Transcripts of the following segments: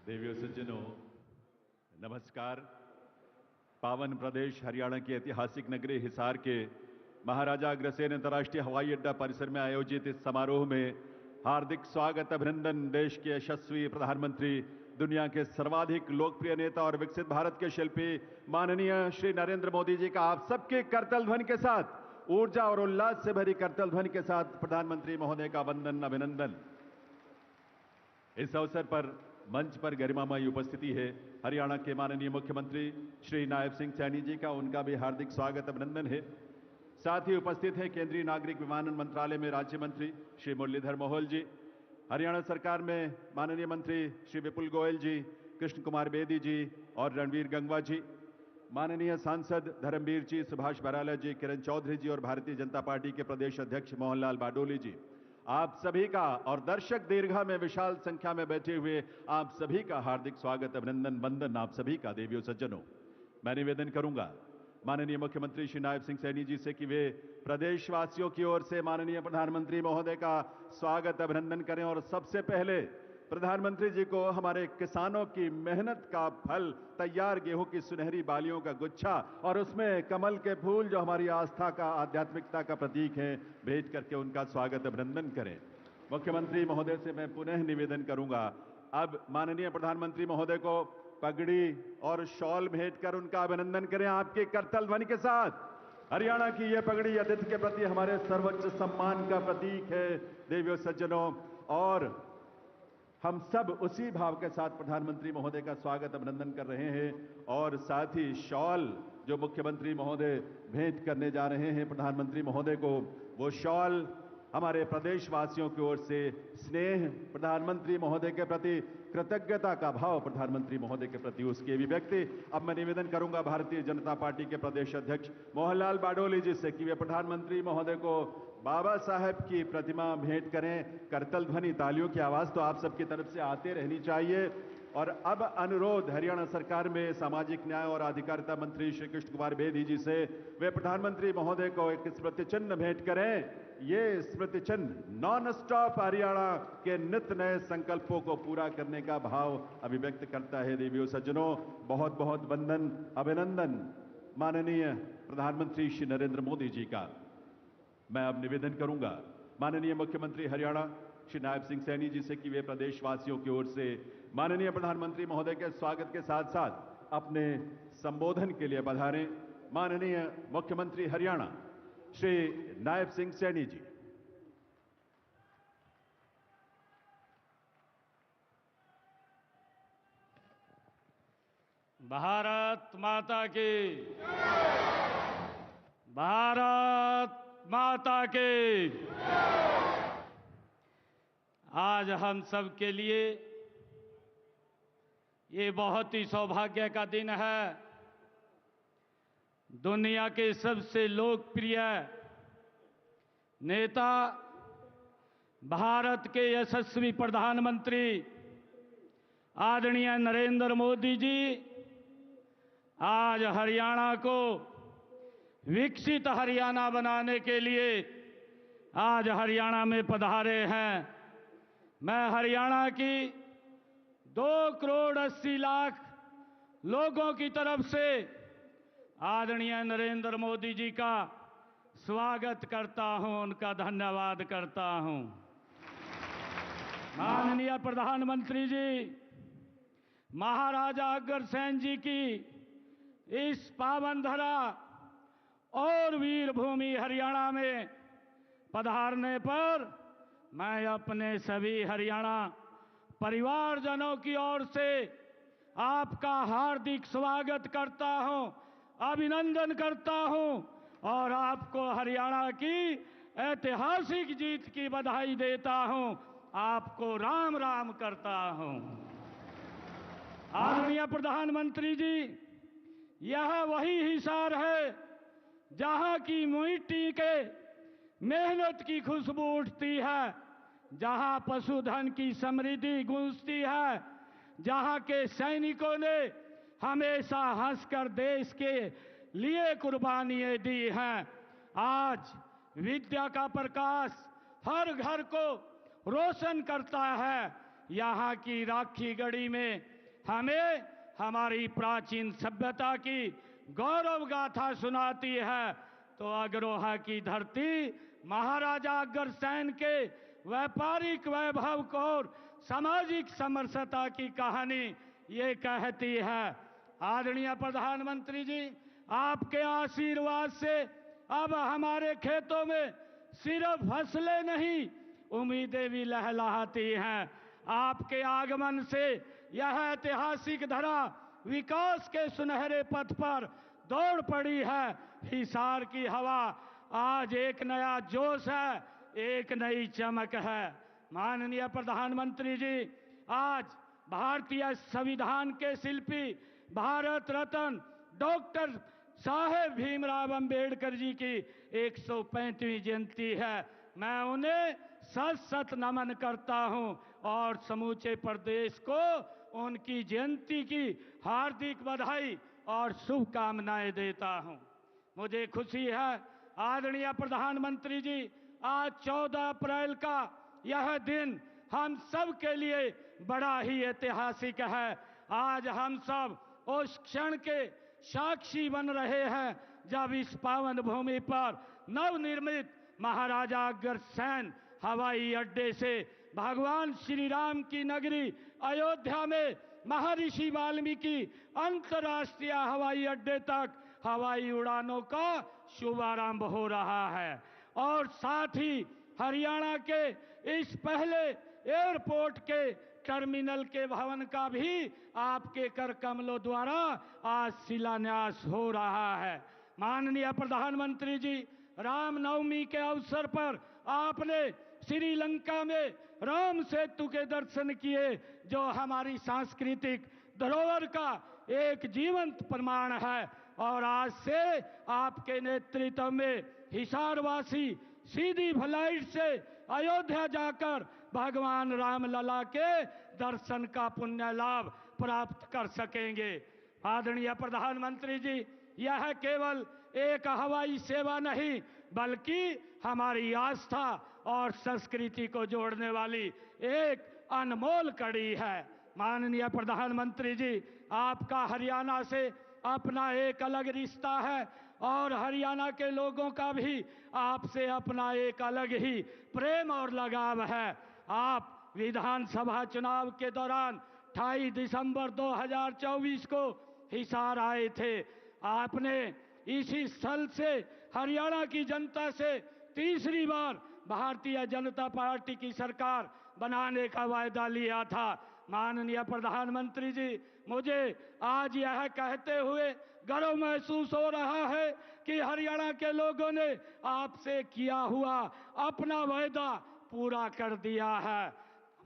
देवियों सज्जनों, नमस्कार। पावन प्रदेश हरियाणा की ऐतिहासिक नगरी हिसार के महाराजा अग्रसेन अंतर्राष्ट्रीय हवाई अड्डा परिसर में आयोजित इस समारोह में हार्दिक स्वागत अभिनंदन। देश के यशस्वी प्रधानमंत्री, दुनिया के सर्वाधिक लोकप्रिय नेता और विकसित भारत के शिल्पी माननीय श्री नरेंद्र मोदी जी का आप सबके करतल ध्वनि के साथ, ऊर्जा और उल्लास से भरी करतल ध्वनि के साथ प्रधानमंत्री महोदय का वंदन अभिनंदन। इस अवसर पर मंच पर गरिमामयी उपस्थिति है हरियाणा के माननीय मुख्यमंत्री श्री नायब सिंह सैनी जी का, उनका भी हार्दिक स्वागत अभिनंदन है। साथ ही उपस्थित हैं केंद्रीय नागरिक विमानन मंत्रालय में राज्य मंत्री श्री मुरलीधर मोहोल जी, हरियाणा सरकार में माननीय मंत्री श्री विपुल गोयल जी, कृष्ण कुमार बेदी जी और रणवीर गंगवा जी, माननीय सांसद धर्मवीर जी, सुभाष बराला जी, किरण चौधरी जी और भारतीय जनता पार्टी के प्रदेश अध्यक्ष मोहनलाल बाडोली जी। आप सभी का और दर्शक दीर्घा में विशाल संख्या में बैठे हुए आप सभी का हार्दिक स्वागत अभिनंदन वंदन आप सभी का। देवियों सज्जनों, मैं निवेदन करूंगा माननीय मुख्यमंत्री श्री नायब सिंह सैनी जी से कि वे प्रदेशवासियों की ओर से माननीय प्रधानमंत्री महोदय का स्वागत अभिनंदन करें और सबसे पहले प्रधानमंत्री जी को हमारे किसानों की मेहनत का फल, तैयार गेहूं की सुनहरी बालियों का गुच्छा और उसमें कमल के फूल जो हमारी आस्था का, आध्यात्मिकता का प्रतीक है, भेंट करके उनका स्वागत अभिनंदन करें। मुख्यमंत्री महोदय से मैं पुनः निवेदन करूंगा, अब माननीय प्रधानमंत्री महोदय को पगड़ी और शॉल भेंट कर उनका अभिनंदन करें आपके करतल ध्वनि के साथ। हरियाणा की यह पगड़ी अतिथि के प्रति हमारे सर्वोच्च सम्मान का प्रतीक है। देवियों सज्जनों, और हम सब उसी भाव के साथ प्रधानमंत्री महोदय का स्वागत अभिनंदन कर रहे हैं और साथ ही शॉल जो मुख्यमंत्री महोदय भेंट करने जा रहे हैं प्रधानमंत्री महोदय को, वो शॉल हमारे प्रदेशवासियों की ओर से स्नेह, प्रधानमंत्री महोदय के प्रति कृतज्ञता का भाव, प्रधानमंत्री महोदय के प्रति उसकी अभिव्यक्ति। अब मैं निवेदन करूंगा भारतीय जनता पार्टी के प्रदेश अध्यक्ष मोहनलाल बाडोली जी से कि वे प्रधानमंत्री महोदय को बाबा साहेब की प्रतिमा भेंट करें। करतल ध्वनि, तालियों की आवाज तो आप सबकी तरफ से आते रहनी चाहिए। और अब अनुरोध हरियाणा सरकार में सामाजिक न्याय और अधिकारिता मंत्री श्री कृष्ण कुमार बेदी जी से, वे प्रधानमंत्री महोदय को एक स्मृति चिन्ह भेंट करें। ये स्मृति चिन्ह नॉन स्टॉप हरियाणा के नित नए संकल्पों को पूरा करने का भाव अभिव्यक्त करता है। देवियों सज्जनों, बहुत बहुत वंदन अभिनंदन माननीय प्रधानमंत्री श्री नरेंद्र मोदी जी का। मैं अब निवेदन करूंगा माननीय मुख्यमंत्री हरियाणा श्री नायब सिंह सैनी जी से कि वे प्रदेशवासियों की ओर से माननीय प्रधानमंत्री महोदय के स्वागत के साथ साथ अपने संबोधन के लिए पधारें। माननीय मुख्यमंत्री हरियाणा श्री नायब सिंह सैनी जी। भारत माता की, भारत माता की। आज हम सब के लिए ये बहुत ही सौभाग्य का दिन है। दुनिया के सबसे लोकप्रिय नेता, भारत के यशस्वी प्रधानमंत्री आदरणीय नरेंद्र मोदी जी आज हरियाणा को विकसित हरियाणा बनाने के लिए आज हरियाणा में पधारे हैं। मैं हरियाणा की 2,80,00,000 लोगों की तरफ से आदरणीय नरेंद्र मोदी जी का स्वागत करता हूं, उनका धन्यवाद करता हूं। माननीय प्रधानमंत्री जी, महाराजा अग्रसेन जी की इस पावन धरा और वीर भूमि हरियाणा में पधारने पर मैं अपने सभी हरियाणा परिवारजनों की ओर से आपका हार्दिक स्वागत करता हूं, अभिनंदन करता हूं और आपको हरियाणा की ऐतिहासिक जीत की बधाई देता हूं, आपको राम राम करता हूं। आदरणीय प्रधानमंत्री जी, यह वही हिसार है जहां की मिट्टी के मेहनत की खुशबू उठती है, जहां पशुधन की समृद्धि गूंजती है, जहां के सैनिकों ने हमेशा हंसकर देश के लिए कुर्बानियां दी हैं। आज विद्या का प्रकाश हर घर को रोशन करता है। यहाँ की राखी गढ़ी में हमें हमारी प्राचीन सभ्यता की गौरव गाथा सुनाती है। तो अग्रोहा की धरती महाराजा अग्रसेन के व्यापारिक वैभव को और सामाजिक समरसता की कहानी ये कहती है। आदरणीय प्रधानमंत्री जी, आपके आशीर्वाद से अब हमारे खेतों में सिर्फ फसलें नहीं, उम्मीदें भी लहलहाती हैं। आपके आगमन से यह ऐतिहासिक धरा विकास के सुनहरे पथ पर दौड़ पड़ी है। हिसार की हवा आज एक नया जोश है, एक नई चमक है। माननीय प्रधानमंत्री जी, आज भारतीय संविधान के शिल्पी भारत रत्न डॉक्टर साहेब भीमराव अंबेडकर जी की 135वीं जयंती है। मैं उन्हें सत सत नमन करता हूं और समूचे प्रदेश को उनकी जयंती की हार्दिक बधाई और शुभकामनाएं देता हूं। मुझे खुशी है आदरणीय प्रधानमंत्री जी, आज 14 अप्रैल का यह दिन हम सब के लिए बड़ा ही ऐतिहासिक है। आज हम सब उस क्षण के साक्षी बन रहे हैं जब इस पावन भूमि पर नवनिर्मित महाराजा अग्रसेन हवाई अड्डे से भगवान श्री राम की नगरी अयोध्या में महर्षि वाल्मीकि अंतर्राष्ट्रीय हवाई अड्डे तक हवाई उड़ानों का शुभारंभ हो रहा है। और साथ ही हरियाणा के इस पहले एयरपोर्ट के टर्मिनल के भवन का भी आपके कर कमलों द्वारा आज शिलान्यास हो रहा है। माननीय प्रधानमंत्री जी, रामनवमी के अवसर पर आपने श्रीलंका में राम सेतु के दर्शन किए, जो हमारी सांस्कृतिक धरोहर का एक जीवंत प्रमाण है। और आज से आपके नेतृत्व में हिसारवासी सीधी फ्लाइट से अयोध्या जाकर भगवान रामलला के दर्शन का पुण्य लाभ प्राप्त कर सकेंगे। आदरणीय प्रधानमंत्री जी, यह केवल एक हवाई सेवा नहीं बल्कि हमारी आस्था और संस्कृति को जोड़ने वाली एक अनमोल कड़ी है। माननीय प्रधानमंत्री जी, आपका हरियाणा से अपना एक अलग रिश्ता है और हरियाणा के लोगों का भी आपसे अपना एक अलग ही प्रेम और लगाव है। आप विधानसभा चुनाव के दौरान 28 दिसंबर 2024 को हिसार आए थे। आपने इसी स्थल से हरियाणा की जनता से तीसरी बार भारतीय जनता पार्टी की सरकार बनाने का वायदा लिया था। माननीय प्रधानमंत्री जी, मुझे आज यह कहते हुए गर्व महसूस हो रहा है कि हरियाणा के लोगों ने आपसे किया हुआ अपना वायदा पूरा कर दिया है।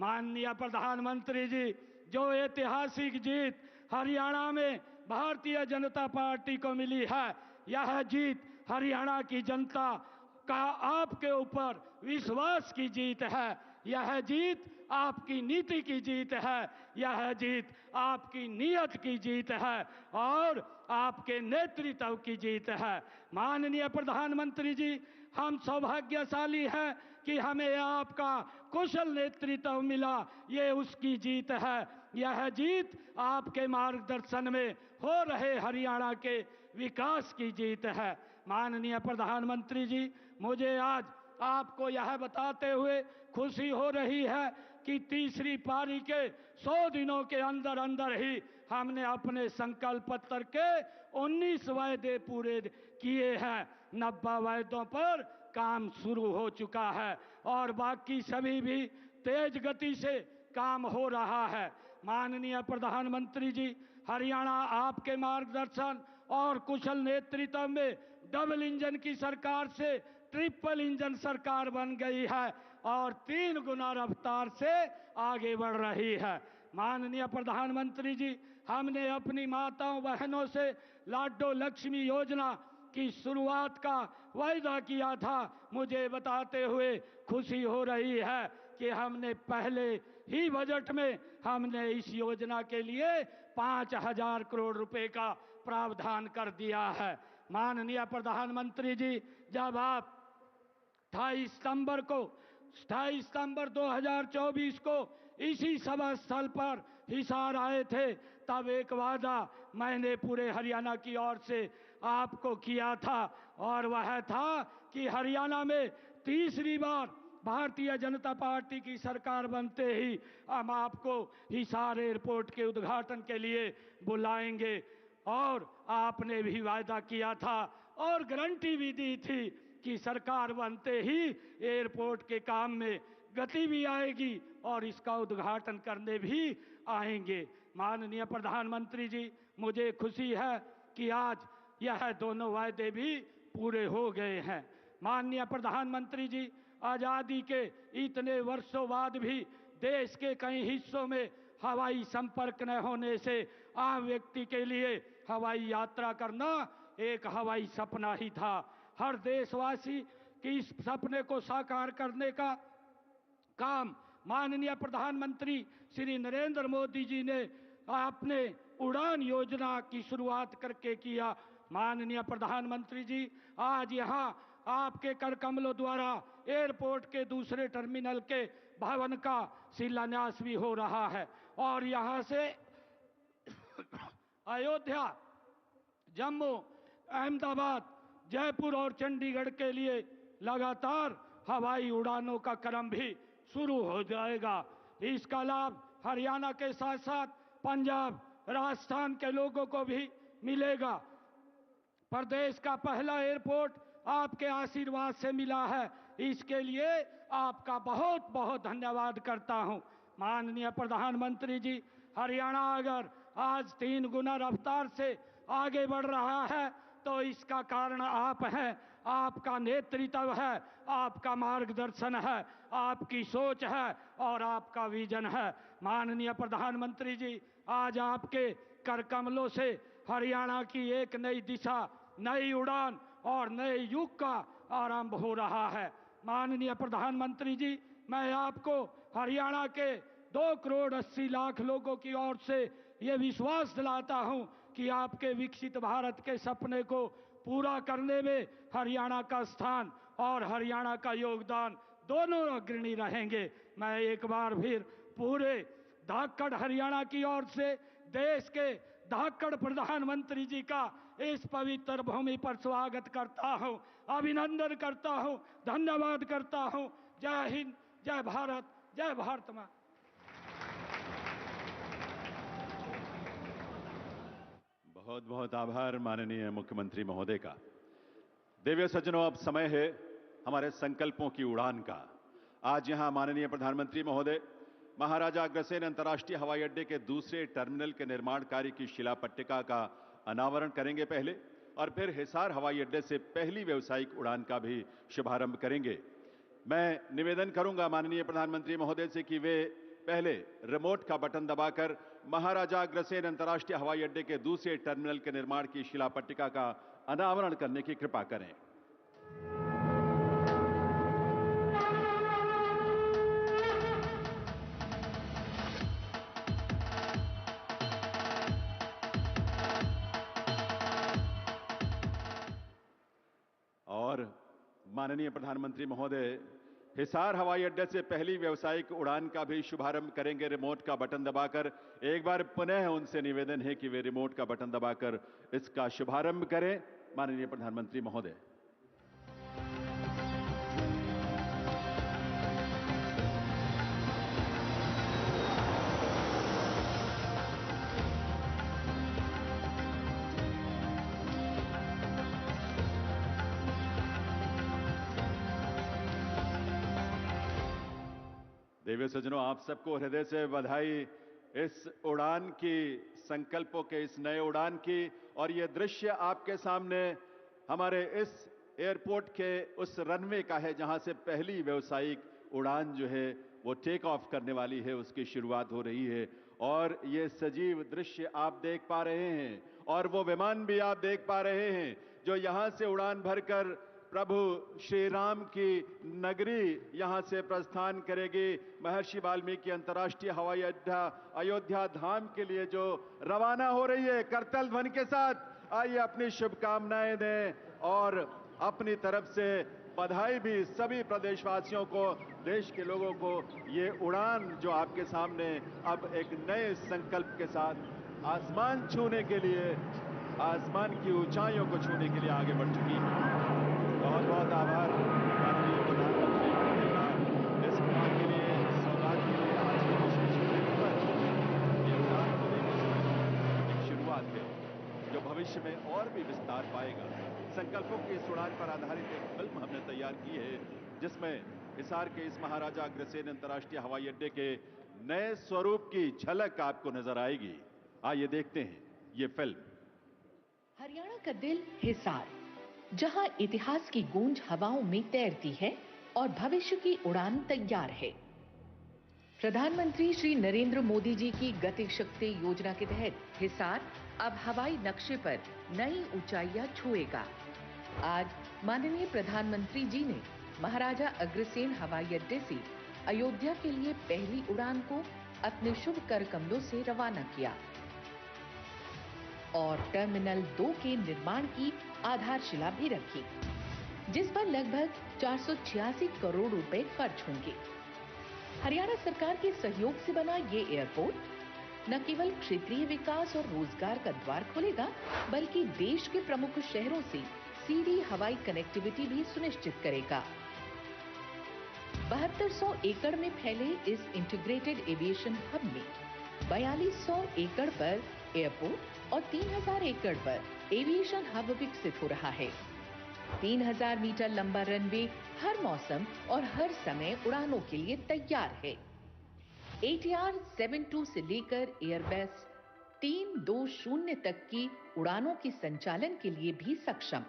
माननीय प्रधानमंत्री जी, जो ऐतिहासिक जीत हरियाणा में भारतीय जनता पार्टी को मिली है, यह जीत हरियाणा की जनता का आपके ऊपर विश्वास की जीत है। यह जीत आपकी नीति की जीत है। यह जीत आपकी नीयत की जीत है और आपके नेतृत्व की जीत है। माननीय प्रधानमंत्री जी, हम सौभाग्यशाली हैं कि हमें आपका कुशल नेतृत्व मिला, ये उसकी जीत है। यह जीत आपके मार्गदर्शन में हो रहे हरियाणा के विकास की जीत है। माननीय प्रधानमंत्री जी, मुझे आज आपको यह बताते हुए खुशी हो रही है कि तीसरी पारी के 100 दिनों के अंदर अंदर ही हमने अपने संकल्प पत्र के 19 वायदे पूरे किए हैं। 90 वायदों पर काम शुरू हो चुका है और बाकी सभी भी तेज गति से काम हो रहा है। माननीय प्रधानमंत्री जी, हरियाणा आपके मार्गदर्शन और कुशल नेतृत्व में डबल इंजन की सरकार से ट्रिपल इंजन सरकार बन गई है और 3 गुना रफ्तार से आगे बढ़ रही है। माननीय प्रधानमंत्री जी, हमने अपनी माताओं बहनों से लाडो लक्ष्मी योजना की शुरुआत का वायदा किया था। मुझे बताते हुए खुशी हो रही है कि हमने पहले ही बजट में हमने इस योजना के लिए 5000 करोड़ रुपए का प्रावधान कर दिया है। माननीय प्रधानमंत्री जी, जब आप 28 सितंबर 2024 को इसी सभा स्थल पर हिसार आए थे तब एक वादा मैंने पूरे हरियाणा की ओर से आपको किया था, और वह था कि हरियाणा में तीसरी बार भारतीय जनता पार्टी की सरकार बनते ही हम आपको हिसार एयरपोर्ट के उद्घाटन के लिए बुलाएंगे। और आपने भी वायदा किया था और गारंटी भी दी थी कि सरकार बनते ही एयरपोर्ट के काम में गति भी आएगी और इसका उद्घाटन करने भी आएंगे। माननीय प्रधानमंत्री जी, मुझे खुशी है कि आज यह दोनों वायदे भी पूरे हो गए हैं। माननीय प्रधानमंत्री जी, आज़ादी के इतने वर्षों बाद भी देश के कई हिस्सों में हवाई संपर्क न होने से आम व्यक्ति के लिए हवाई यात्रा करना एक हवाई सपना ही था। हर देशवासी की इस सपने को साकार करने का काम माननीय प्रधानमंत्री श्री नरेंद्र मोदी जी ने अपने उड़ान योजना की शुरुआत करके किया। माननीय प्रधानमंत्री जी, आज यहाँ आपके कर कमलों द्वारा एयरपोर्ट के दूसरे टर्मिनल के भवन का शिलान्यास भी हो रहा है और यहाँ से अयोध्या, जम्मू, अहमदाबाद, जयपुर और चंडीगढ़ के लिए लगातार हवाई उड़ानों का क्रम भी शुरू हो जाएगा। इसका लाभ हरियाणा के साथ साथ पंजाब, राजस्थान के लोगों को भी मिलेगा। प्रदेश का पहला एयरपोर्ट आपके आशीर्वाद से मिला है, इसके लिए आपका बहुत बहुत धन्यवाद करता हूं। माननीय प्रधानमंत्री जी, हरियाणा अगर आज 3 गुना रफ्तार से आगे बढ़ रहा है तो इसका कारण आप हैं, आपका नेतृत्व है, आपका मार्गदर्शन है, आपकी सोच है और आपका विजन है। माननीय प्रधानमंत्री जी, आज आपके कर कमलों से हरियाणा की एक नई दिशा, नई उड़ान और नए युग का आरंभ हो रहा है। माननीय प्रधानमंत्री जी, मैं आपको हरियाणा के 2 करोड़ 80 लाख लोगों की ओर से ये विश्वास दिलाता हूं कि आपके विकसित भारत के सपने को पूरा करने में हरियाणा का स्थान और हरियाणा का योगदान दोनों अग्रणी रहेंगे। मैं एक बार फिर पूरे धाकड़ हरियाणा की ओर से देश के धाकड़ प्रधानमंत्री जी का इस पवित्र भूमि पर स्वागत करता हूं, अभिनंदन करता हूं, धन्यवाद करता हूं। जय हिंद, जय भारत, जय भारत मां। बहुत बहुत आभार माननीय मुख्यमंत्री महोदय का। देवियों सज्जनों, अब समय है हमारे संकल्पों की उड़ान का। आज यहां माननीय प्रधानमंत्री महोदय महाराजा अग्रसेन अंतर्राष्ट्रीय हवाई अड्डे के दूसरे टर्मिनल के निर्माण कार्य की शिला पट्टिका का अनावरण करेंगे पहले, और फिर हिसार हवाई अड्डे से पहली व्यावसायिक उड़ान का भी शुभारंभ करेंगे। मैं निवेदन करूंगा माननीय प्रधानमंत्री महोदय से कि वे पहले रिमोट का बटन दबाकर महाराजा अग्रसेन अंतर्राष्ट्रीय हवाई अड्डे के दूसरे टर्मिनल के निर्माण की शिला पट्टिका का अनावरण करने की कृपा करें। और माननीय प्रधानमंत्री महोदय हिसार हवाई अड्डे से पहली व्यावसायिक उड़ान का भी शुभारंभ करेंगे रिमोट का बटन दबाकर। एक बार पुनः उनसे निवेदन है कि वे रिमोट का बटन दबाकर इसका शुभारंभ करें। माननीय प्रधानमंत्री महोदय। देवियों सज्जनों, आप सबको हृदय से बधाई इस उड़ान की, संकल्पों के इस नए उड़ान की। और ये दृश्य आपके सामने हमारे इस एयरपोर्ट के उस रनवे का है जहां से पहली व्यावसायिक उड़ान जो है वो टेक ऑफ करने वाली है, उसकी शुरुआत हो रही है। और ये सजीव दृश्य आप देख पा रहे हैं और वो विमान भी आप देख पा रहे हैं जो यहां से उड़ान भरकर प्रभु श्री राम की नगरी यहां से प्रस्थान करेगी। महर्षि वाल्मीकि अंतर्राष्ट्रीय हवाई अड्डा अयोध्या धाम के लिए जो रवाना हो रही है करतल ध्वनि के साथ। आइए अपनी शुभकामनाएं दें और अपनी तरफ से बधाई भी सभी प्रदेशवासियों को, देश के लोगों को। ये उड़ान जो आपके सामने अब एक नए संकल्प के साथ आसमान छूने के लिए, आसमान की ऊंचाइयों को छूने के लिए आगे बढ़ चुकी है। बहुत बहुत आभार माननीय प्रधानमंत्री महोदय का इस उड़ान के लिए, इस सौगात के लिए। आज के विशेष दिन पर ये उड़ान को देखिए एक शुरुआत है जो भविष्य में और भी विस्तार पाएगा। संकल्पों की इस उड़ान पर आधारित एक फिल्म हमने तैयार की है जिसमें हिसार के इस महाराजा अग्रसेन अंतर्राष्ट्रीय हवाई अड्डे के नए स्वरूप की झलक आपको नजर आएगी। आइए देखते हैं ये फिल्म। हरियाणा का दिल हिसार, जहां इतिहास की गूंज हवाओं में तैरती है और भविष्य की उड़ान तैयार है। प्रधानमंत्री श्री नरेंद्र मोदी जी की गति शक्ति योजना के तहत हिसार अब हवाई नक्शे पर नई ऊंचाइयां छुएगा। आज माननीय प्रधानमंत्री जी ने महाराजा अग्रसेन हवाई अड्डे से अयोध्या के लिए पहली उड़ान को अपने शुभ कर कमलों से रवाना किया और टर्मिनल 2 के निर्माण की आधारशिला भी रखी, जिस पर लगभग 486 करोड़ रुपए खर्च होंगे। हरियाणा सरकार के सहयोग से बना ये एयरपोर्ट न केवल क्षेत्रीय विकास और रोजगार का द्वार खोलेगा, बल्कि देश के प्रमुख शहरों से सीधी हवाई कनेक्टिविटी भी सुनिश्चित करेगा। 7200 एकड़ में फैले इस इंटीग्रेटेड एविएशन हब में 4200 एकड़ पर एयरपोर्ट और 3000 एकड़ पर एविएशन हब विकसित हो रहा है। 3000 मीटर लंबा रनवे हर मौसम और हर समय उड़ानों के लिए तैयार है। ATR 72 से लेकर एयरबस 320 तक की उड़ानों के संचालन के लिए भी सक्षम।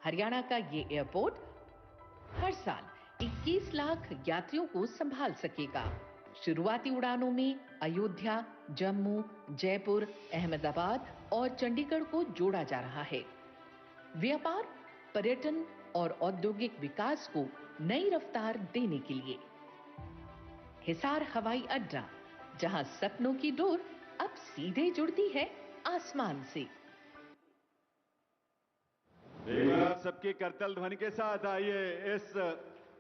हरियाणा का ये एयरपोर्ट हर साल 21 लाख यात्रियों को संभाल सकेगा। शुरुआती उड़ानों में अयोध्या, जम्मू, जयपुर, अहमदाबाद और चंडीगढ़ को जोड़ा जा रहा है। व्यापार, पर्यटन और औद्योगिक विकास को नई रफ्तार देने के लिए हिसार हवाई अड्डा, जहां सपनों की डोर अब सीधे जुड़ती है आसमान से। आप सबकी करतल ध्वनि के साथ आइए इस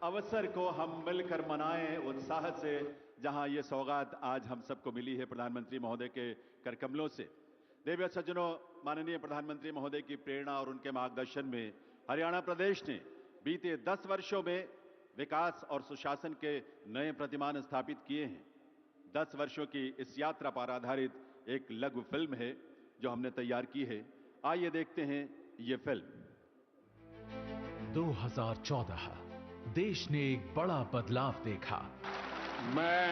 अवसर को हम मिलकर मनाएं उत्साह से, जहां ये सौगात आज हम सबको मिली है प्रधानमंत्री महोदय के करकमलों से। देवी सज्जनों, माननीय प्रधानमंत्री महोदय की प्रेरणा और उनके मार्गदर्शन में हरियाणा प्रदेश ने बीते 10 वर्षों में विकास और सुशासन के नए प्रतिमान स्थापित किए हैं। 10 वर्षों की इस यात्रा पर आधारित एक लघु फिल्म है जो हमने तैयार की है। आइए देखते हैं ये फिल्म। 2014 देश ने एक बड़ा बदलाव देखा। मैं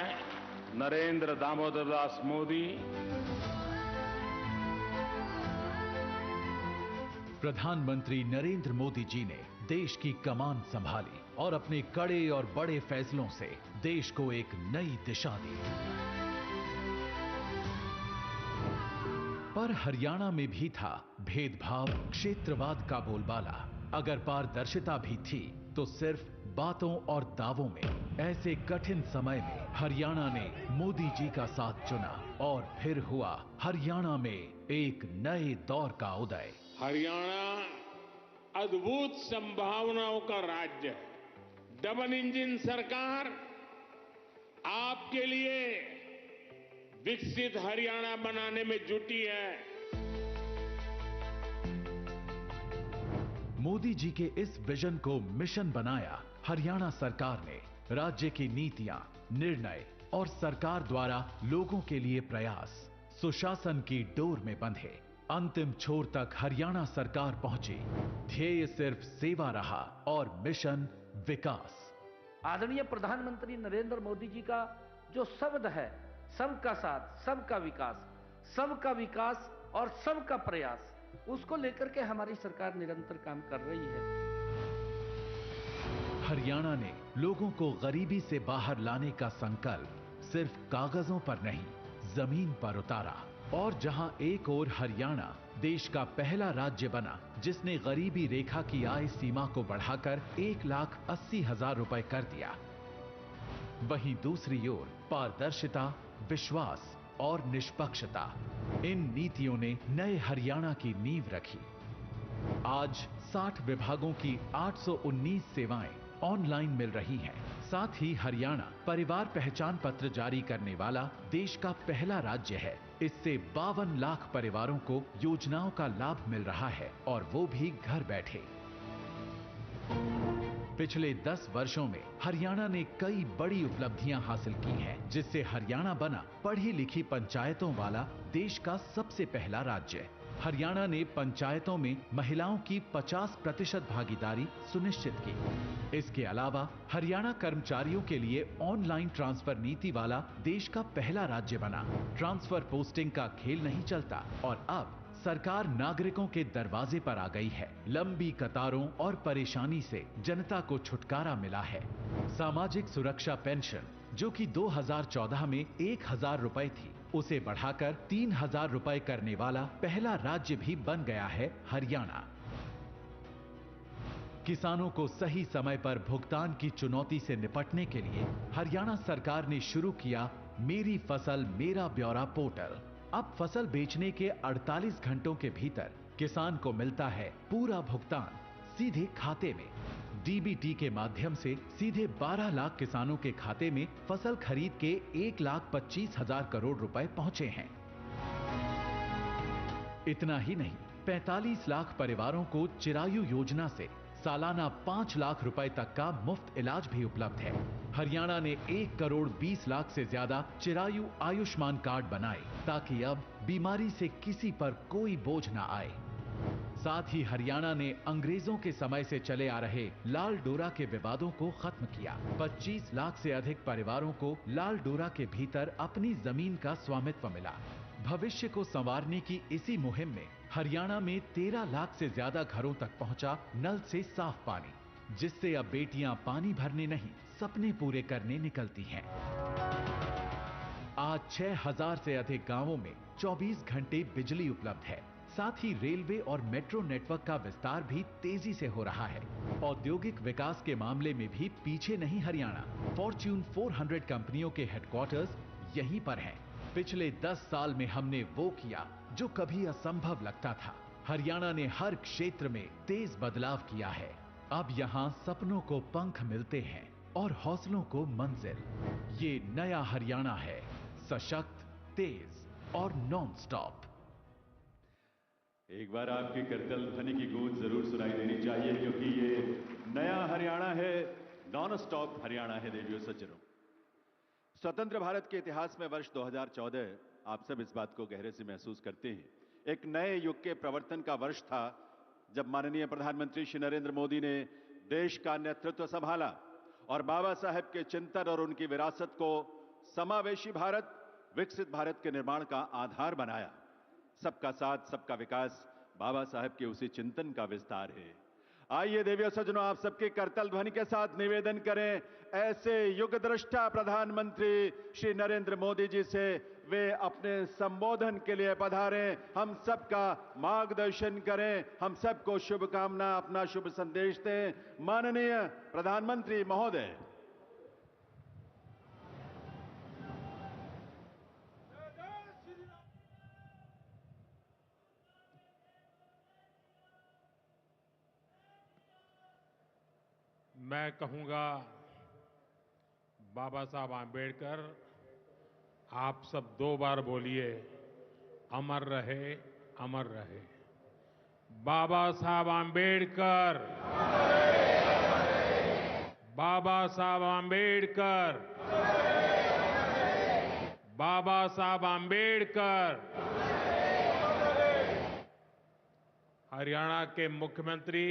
नरेंद्र दामोदर दास मोदी प्रधानमंत्री नरेंद्र मोदी जी ने देश की कमान संभाली और अपने कड़े और बड़े फैसलों से देश को एक नई दिशा दी। पर हरियाणा में भी था भेदभाव, क्षेत्रवाद का बोलबाला। अगर पारदर्शिता भी थी तो सिर्फ बातों और दावों में। ऐसे कठिन समय में हरियाणा ने मोदी जी का साथ चुना और फिर हुआ हरियाणा में एक नए दौर का उदय। हरियाणा अद्भुत संभावनाओं का राज्य है। डबल इंजन सरकार आपके लिए विकसित हरियाणा बनाने में जुटी है। मोदी जी के इस विजन को मिशन बनाया हरियाणा सरकार ने। राज्य की नीतियां, निर्णय और सरकार द्वारा लोगों के लिए प्रयास सुशासन की डोर में बंधे। अंतिम छोर तक हरियाणा सरकार पहुंची। ध्येय सिर्फ सेवा रहा और मिशन विकास। आदरणीय प्रधानमंत्री नरेंद्र मोदी जी का जो शब्द है, सबका साथ, सबका विकास और सबका प्रयास, उसको लेकर के हमारी सरकार निरंतर काम कर रही है। हरियाणा ने लोगों को गरीबी से बाहर लाने का संकल्प सिर्फ कागजों पर नहीं, जमीन पर उतारा। और जहां एक ओर हरियाणा देश का पहला राज्य बना जिसने गरीबी रेखा की आय सीमा को बढ़ाकर 1,80,000 रुपए कर दिया, वहीं दूसरी ओर पारदर्शिता, विश्वास और निष्पक्षता, इन नीतियों ने नए हरियाणा की नींव रखी। आज 60 विभागों की 819 सेवाएं ऑनलाइन मिल रही हैं। साथ ही हरियाणा परिवार पहचान पत्र जारी करने वाला देश का पहला राज्य है। इससे 52 लाख परिवारों को योजनाओं का लाभ मिल रहा है और वो भी घर बैठे। पिछले 10 वर्षों में हरियाणा ने कई बड़ी उपलब्धियां हासिल की हैं, जिससे हरियाणा बना पढ़ी लिखी पंचायतों वाला देश का सबसे पहला राज्य। हरियाणा ने पंचायतों में महिलाओं की 50% भागीदारी सुनिश्चित की। इसके अलावा हरियाणा कर्मचारियों के लिए ऑनलाइन ट्रांसफर नीति वाला देश का पहला राज्य बना। ट्रांसफर पोस्टिंग का खेल नहीं चलता और अब सरकार नागरिकों के दरवाजे पर आ गई है। लंबी कतारों और परेशानी से जनता को छुटकारा मिला है। सामाजिक सुरक्षा पेंशन, जो कि 2014 में 1000 रुपए थी, उसे बढ़ाकर 3000 रुपए करने वाला पहला राज्य भी बन गया है हरियाणा। किसानों को सही समय पर भुगतान की चुनौती से निपटने के लिए हरियाणा सरकार ने शुरू किया मेरी फसल मेरा ब्यौरा पोर्टल। अब फसल बेचने के 48 घंटों के भीतर किसान को मिलता है पूरा भुगतान सीधे खाते में। डीबीटी के माध्यम से सीधे 12 लाख किसानों के खाते में फसल खरीद के 1,25,000 करोड़ रुपए पहुंचे हैं। इतना ही नहीं, 45 लाख परिवारों को चिरायु योजना से सालाना 5 लाख रुपए तक का मुफ्त इलाज भी उपलब्ध है। हरियाणा ने 1 करोड़ 20 लाख से ज्यादा चिरायु आयुष्मान कार्ड बनाए, ताकि अब बीमारी से किसी पर कोई बोझ न आए। साथ ही हरियाणा ने अंग्रेजों के समय से चले आ रहे लाल डोरा के विवादों को खत्म किया। 25 लाख से अधिक परिवारों को लाल डोरा के भीतर अपनी जमीन का स्वामित्व मिला। भविष्य को संवारने की इसी मुहिम में हरियाणा में 13 लाख से ज्यादा घरों तक पहुंचा नल से साफ पानी, जिससे अब बेटियां पानी भरने नहीं, सपने पूरे करने निकलती हैं। आज 6000 से अधिक गांवों में 24 घंटे बिजली उपलब्ध है। साथ ही रेलवे और मेट्रो नेटवर्क का विस्तार भी तेजी से हो रहा है। औद्योगिक विकास के मामले में भी पीछे नहीं हरियाणा। फॉर्च्यून 400 कंपनियों के हेडक्वार्टर्स यहीं पर हैं। पिछले 10 साल में हमने वो किया जो कभी असंभव लगता था। हरियाणा ने हर क्षेत्र में तेज बदलाव किया है। अब यहाँ सपनों को पंख मिलते हैं और हौसलों को मंजिल। ये नया हरियाणा है, सशक्त, तेज और नॉन स्टॉप। एक बार आपकी करतल ध्वनि की गूंज जरूर सुनाई देनी चाहिए, क्योंकि ये नया हरियाणा है, नॉन स्टॉप हरियाणा है। देवियों सज्जनों, स्वतंत्र भारत के इतिहास में वर्ष 2014 आप सब इस बात को गहरे से महसूस करते हैं, एक नए युग के प्रवर्तन का वर्ष था, जब माननीय प्रधानमंत्री श्री नरेंद्र मोदी ने देश का नेतृत्व संभाला और बाबा साहेब के चिंतन और उनकी विरासत को समावेशी भारत, विकसित भारत के निर्माण का आधार बनाया। सबका साथ, सबका विकास बाबा साहेब के उसी चिंतन का विस्तार है। आइए देवियों सज्जनों, आप सबके करतल ध्वनि के साथ निवेदन करें ऐसे युग दृष्टा प्रधानमंत्री श्री नरेंद्र मोदी जी से, वे अपने संबोधन के लिए पधारें, हम सबका मार्गदर्शन करें, हम सबको शुभकामना, अपना शुभ संदेश दें। माननीय प्रधानमंत्री महोदय। मैं कहूंगा, बाबा साहब आंबेडकर, आप सब 2 बार बोलिए, अमर रहे, अमर रहे। बाबा साहब आंबेडकर, बाबा साहब आंबेडकर, बाबा साहब आंबेडकर। हरियाणा के मुख्यमंत्री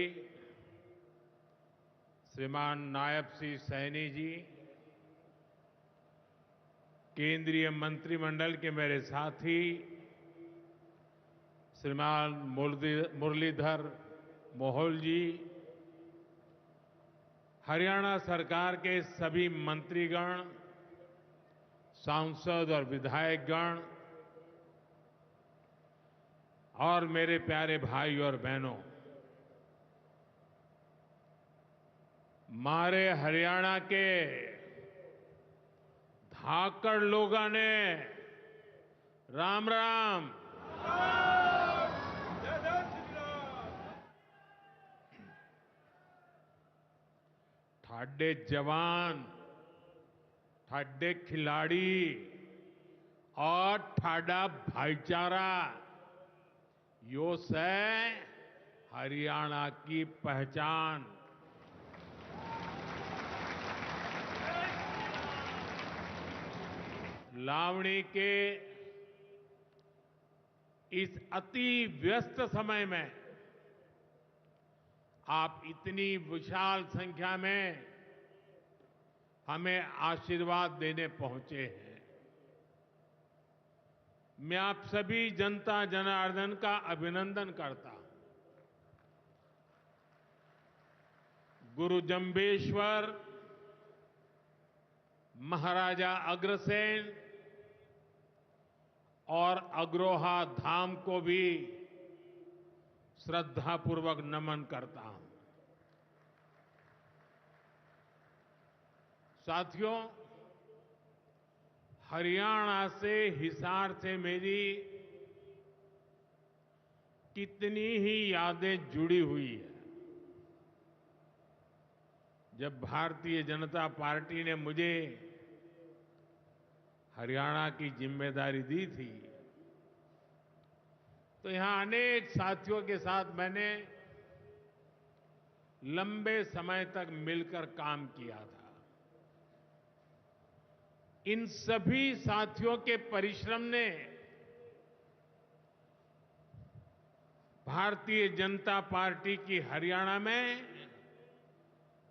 श्रीमान नायब सिंह सैनी जी, केंद्रीय मंत्रिमंडल के मेरे साथी श्रीमान मुरलीधर मोहोल जी, हरियाणा सरकार के सभी मंत्रीगण, सांसद और विधायकगण और मेरे प्यारे भाई और बहनों, मारे हरियाणा के धाकड़ लोगों ने राम राम। ठाडे जवान, ठाडे खिलाड़ी और ठाडा भाईचारा यो है हरियाणा की पहचान। लावणी के इस अति व्यस्त समय में आप इतनी विशाल संख्या में हमें आशीर्वाद देने पहुंचे हैं। मैं आप सभी जनता जनार्दन का अभिनंदन करता हूं। गुरु जंबेश्वर, महाराजा अग्रसेन और अग्रोहा धाम को भी श्रद्धापूर्वक नमन करता हूं। साथियों, हरियाणा से, हिसार से मेरी कितनी ही यादें जुड़ी हुई है। जब भारतीय जनता पार्टी ने मुझे हरियाणा की जिम्मेदारी दी थी, तो यहां अनेक साथियों के साथ मैंने लंबे समय तक मिलकर काम किया था। इन सभी साथियों के परिश्रम ने भारतीय जनता पार्टी की हरियाणा में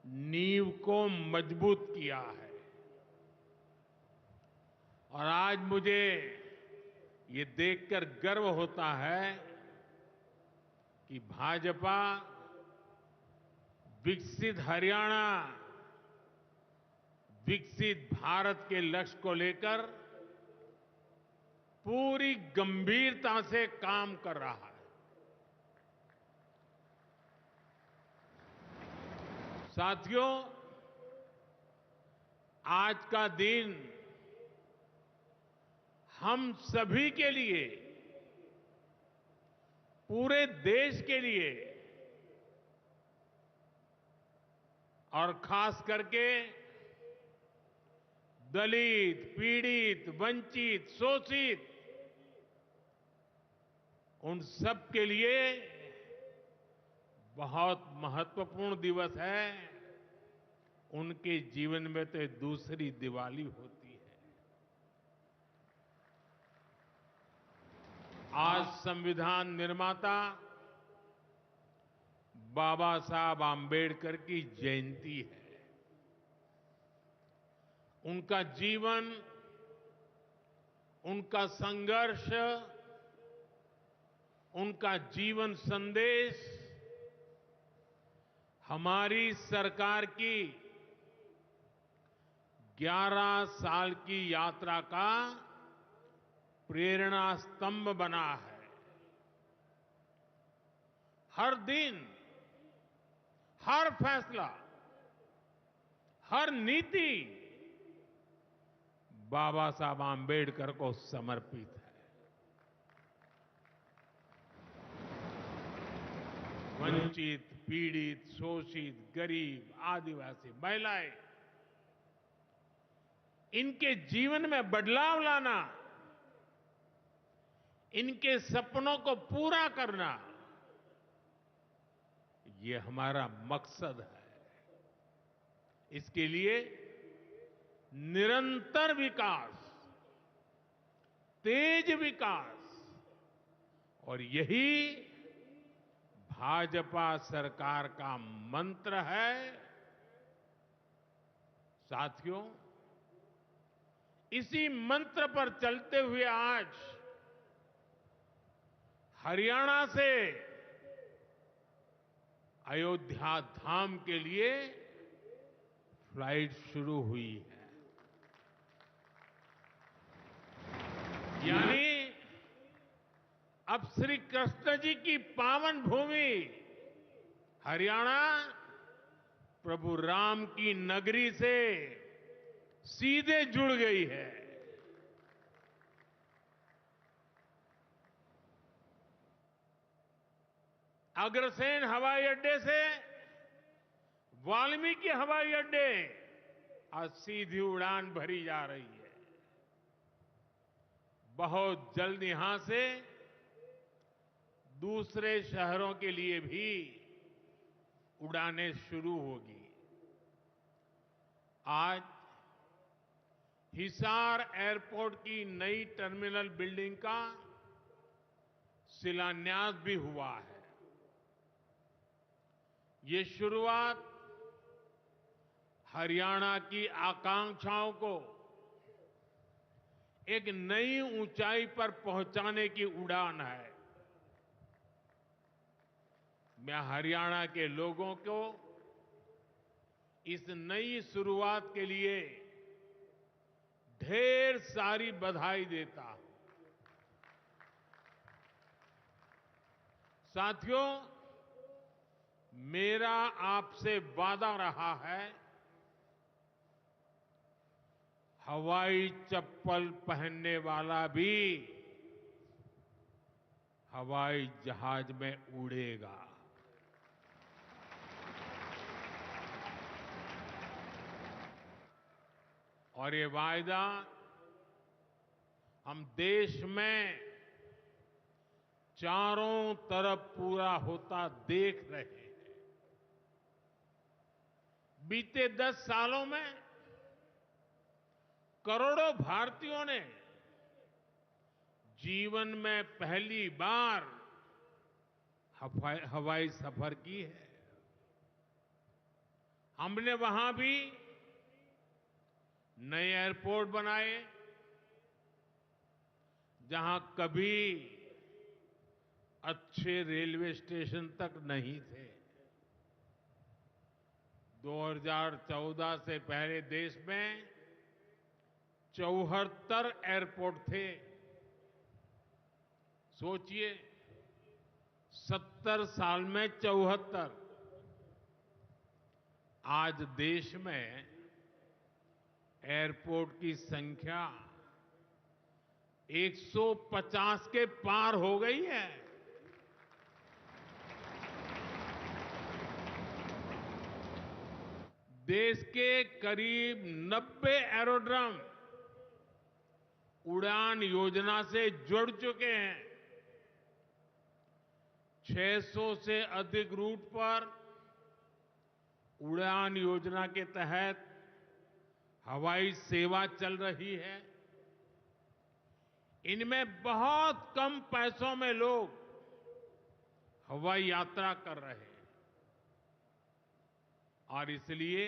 नींव को मजबूत किया है। और आज मुझे ये देखकर गर्व होता है कि भाजपा विकसित हरियाणा, विकसित भारत के लक्ष्य को लेकर पूरी गंभीरता से काम कर रहा है। साथियों, आज का दिन हम सभी के लिए, पूरे देश के लिए और खास करके दलित, पीड़ित, वंचित, शोषित उन सब के लिए बहुत महत्वपूर्ण दिवस है। उनके जीवन में तो दूसरी दिवाली होती है। आज संविधान निर्माता बाबा साहब आंबेडकर की जयंती है। उनका जीवन, उनका संघर्ष, उनका जीवन संदेश हमारी सरकार की 11 साल की यात्रा का प्रेरणा स्तंभ बना है। हर दिन, हर फैसला, हर नीति बाबा साहब आंबेडकर को समर्पित है। वंचित, पीड़ित, शोषित, गरीब, आदिवासी, महिलाएं, इनके जीवन में बदलाव लाना, इनके सपनों को पूरा करना, ये हमारा मकसद है। इसके लिए निरंतर विकास, तेज विकास, और यही भाजपा सरकार का मंत्र है। साथियों, इसी मंत्र पर चलते हुए आज हरियाणा से अयोध्या धाम के लिए फ्लाइट शुरू हुई है। यानी अब श्री कृष्ण जी की पावन भूमि हरियाणा प्रभु राम की नगरी से सीधे जुड़ गई है। अग्रसेन हवाई अड्डे से वाल्मीकि हवाई अड्डे आज सीधी उड़ान भरी जा रही है। बहुत जल्द यहां से दूसरे शहरों के लिए भी उड़ानें शुरू होगी। आज हिसार एयरपोर्ट की नई टर्मिनल बिल्डिंग का शिलान्यास भी हुआ है। ये शुरुआत हरियाणा की आकांक्षाओं को एक नई ऊंचाई पर पहुंचाने की उड़ान है। मैं हरियाणा के लोगों को इस नई शुरुआत के लिए ढेर सारी बधाई देता हूं। साथियों, मेरा आपसे वादा रहा है, हवाई चप्पल पहनने वाला भी हवाई जहाज में उड़ेगा। और ये वायदा हम देश में चारों तरफ पूरा होता देख रहे हैं। बीते 10 सालों में करोड़ों भारतीयों ने जीवन में पहली बार हवाई सफर की है। हमने वहां भी नए एयरपोर्ट बनाए, जहां कभी अच्छे रेलवे स्टेशन तक नहीं थे। 2014 से पहले देश में 74 एयरपोर्ट थे। सोचिए, 70 साल में 74। आज देश में एयरपोर्ट की संख्या 150 के पार हो गई है। देश के करीब 90 एरोड्रम उड़ान योजना से जुड़ चुके हैं। 600 से अधिक रूट पर उड़ान योजना के तहत हवाई सेवा चल रही है। इनमें बहुत कम पैसों में लोग हवाई यात्रा कर रहे हैं। और इसलिए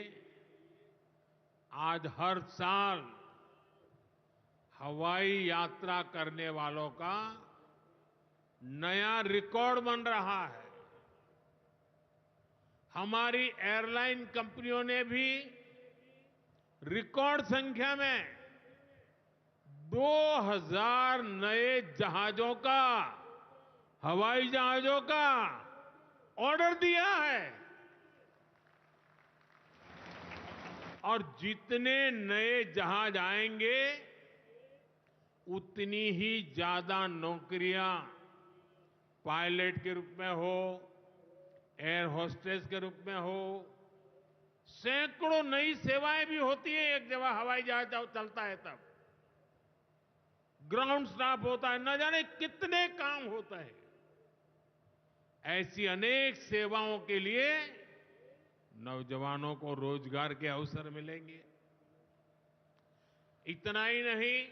आज हर साल हवाई यात्रा करने वालों का नया रिकॉर्ड बन रहा है। हमारी एयरलाइन कंपनियों ने भी रिकॉर्ड संख्या में 2000 नए जहाजों का, हवाई जहाजों का ऑर्डर दिया है। और जितने नए जहाज आएंगे, उतनी ही ज्यादा नौकरियां पायलट के रूप में हो, एयर होस्टेस के रूप में हो, सैकड़ों नई सेवाएं भी होती है। एक जगह हवाई जहाज चलता है तब ग्राउंड स्टाफ होता है, न जाने कितने काम होते हैं। ऐसी अनेक सेवाओं के लिए नौजवानों को रोजगार के अवसर मिलेंगे। इतना ही नहीं,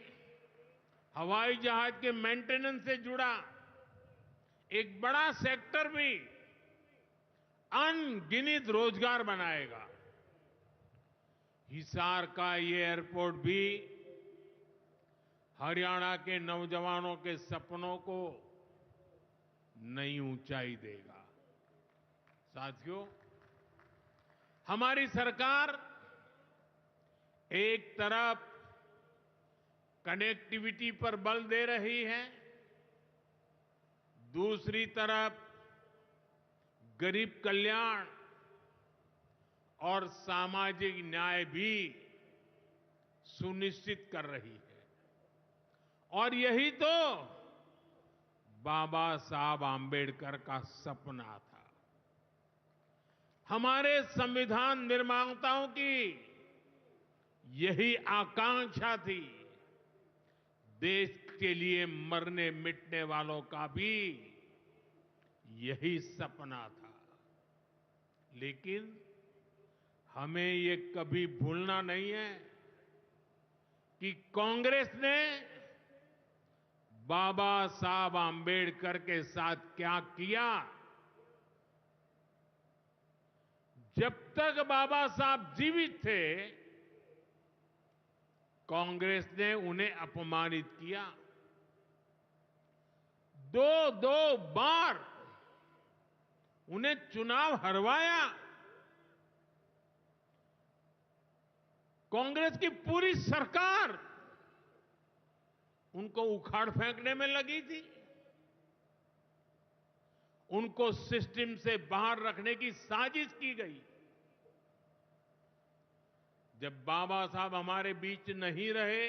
हवाई जहाज के मेंटेनेंस से जुड़ा एक बड़ा सेक्टर भी अनगिनत रोजगार बनाएगा। हिसार का ये एयरपोर्ट भी हरियाणा के नौजवानों के सपनों को नई ऊंचाई देगा। साथियों, हमारी सरकार एक तरफ कनेक्टिविटी पर बल दे रही है, दूसरी तरफ गरीब कल्याण और सामाजिक न्याय भी सुनिश्चित कर रही है। और यही तो बाबा साहब आंबेडकर का सपना था। हमारे संविधान निर्माताओं की यही आकांक्षा थी। देश के लिए मरने मिटने वालों का भी यही सपना था। लेकिन हमें ये कभी भूलना नहीं है कि कांग्रेस ने बाबा साहब आंबेडकर के साथ क्या किया। जब तक बाबा साहब जीवित थे, कांग्रेस ने उन्हें अपमानित किया। दो बार उन्हें चुनाव हरवाया। कांग्रेस की पूरी सरकार उनको उखाड़ फेंकने में लगी थी। उनको सिस्टम से बाहर रखने की साजिश की गई। जब बाबा साहब हमारे बीच नहीं रहे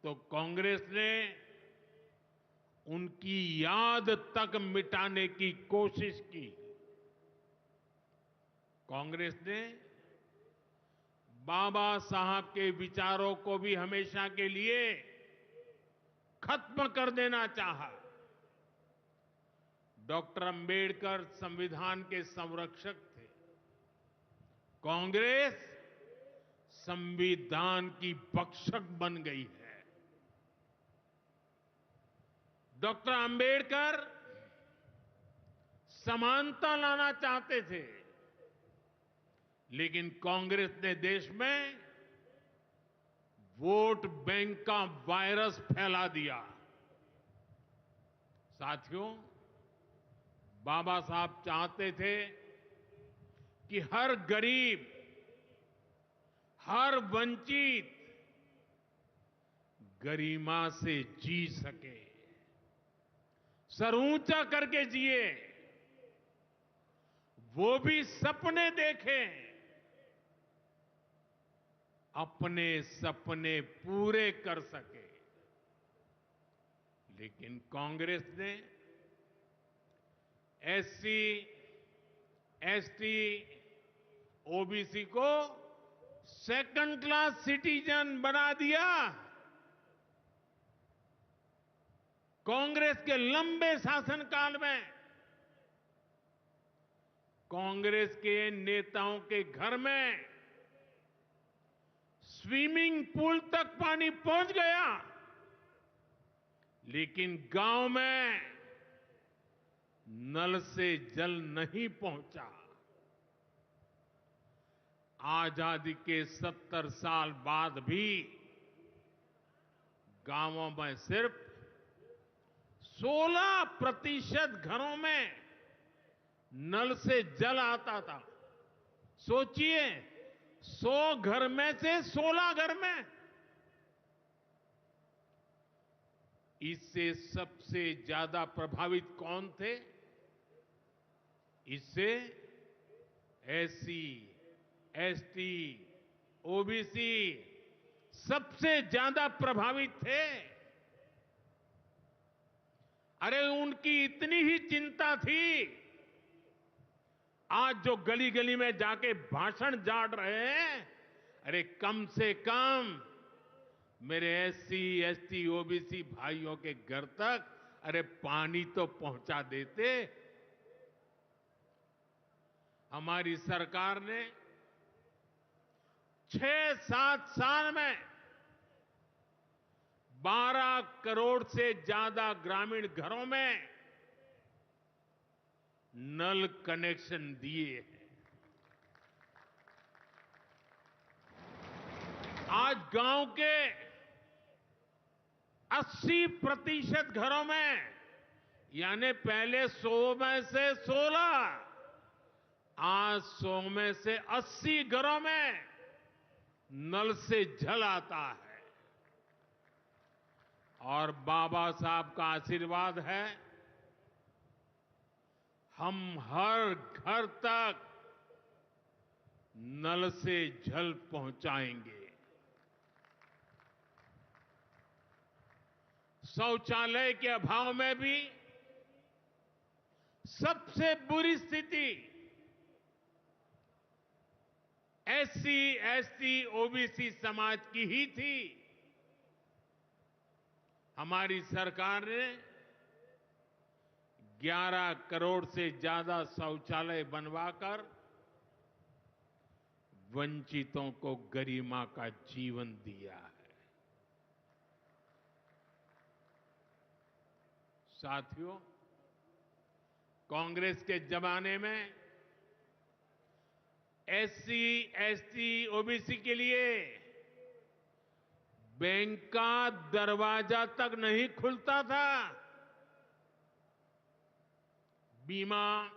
तो कांग्रेस ने उनकी याद तक मिटाने की कोशिश की। कांग्रेस ने बाबा साहब के विचारों को भी हमेशा के लिए खत्म कर देना चाहा। डॉक्टर अंबेडकर संविधान के संरक्षक थे। कांग्रेस संविधान की भक्षक बन गई है। डॉक्टर अंबेडकर समानता लाना चाहते थे, लेकिन कांग्रेस ने देश में वोट बैंक का वायरस फैला दिया। साथियों, बाबा साहब चाहते थे कि हर गरीब, हर वंचित गरिमा से जी सके, सर ऊंचा करके जिए, वो भी सपने देखें, अपने सपने पूरे कर सके। लेकिन कांग्रेस ने एससी, एसटी, ओबीसी को सेकंड क्लास सिटीजन बना दिया। कांग्रेस के लंबे शासनकाल में कांग्रेस के नेताओं के घर में स्विमिंग पूल तक पानी पहुंच गया, लेकिन गांव में नल से जल नहीं पहुंचा। आजादी के 70 साल बाद भी गांवों में सिर्फ 16% घरों में नल से जल आता था। सोचिए, 100 घर में से 16 घर में। इससे सबसे ज्यादा प्रभावित कौन थे? इससे एससी, एसटी, ओबीसी सबसे ज्यादा प्रभावित थे। अरे उनकी इतनी ही चिंता थी, आज जो गली गली में जाके भाषण झाड़ रहे हैं, अरे कम से कम मेरे एससी, एसटी, ओबीसी भाइयों के घर तक अरे पानी तो पहुंचा देते। हमारी सरकार ने 6-7 साल में 12 करोड़ से ज्यादा ग्रामीण घरों में नल कनेक्शन दिए हैं। आज गांव के 80% घरों में, यानी पहले 100 में से 16, आज 100 में से 80 घरों में नल से जल आता है। और बाबा साहब का आशीर्वाद है, हम हर घर तक नल से जल पहुंचाएंगे। शौचालय के अभाव में भी सबसे बुरी स्थिति एससी, एसटी, ओबीसी समाज की ही थी। हमारी सरकार ने 11 करोड़ से ज्यादा शौचालय बनवाकर वंचितों को गरिमा का जीवन दिया है। साथियों, कांग्रेस के जमाने में एससी, एसटी, ओबीसी के लिए बैंक का दरवाजा तक नहीं खुलता था। बीमा,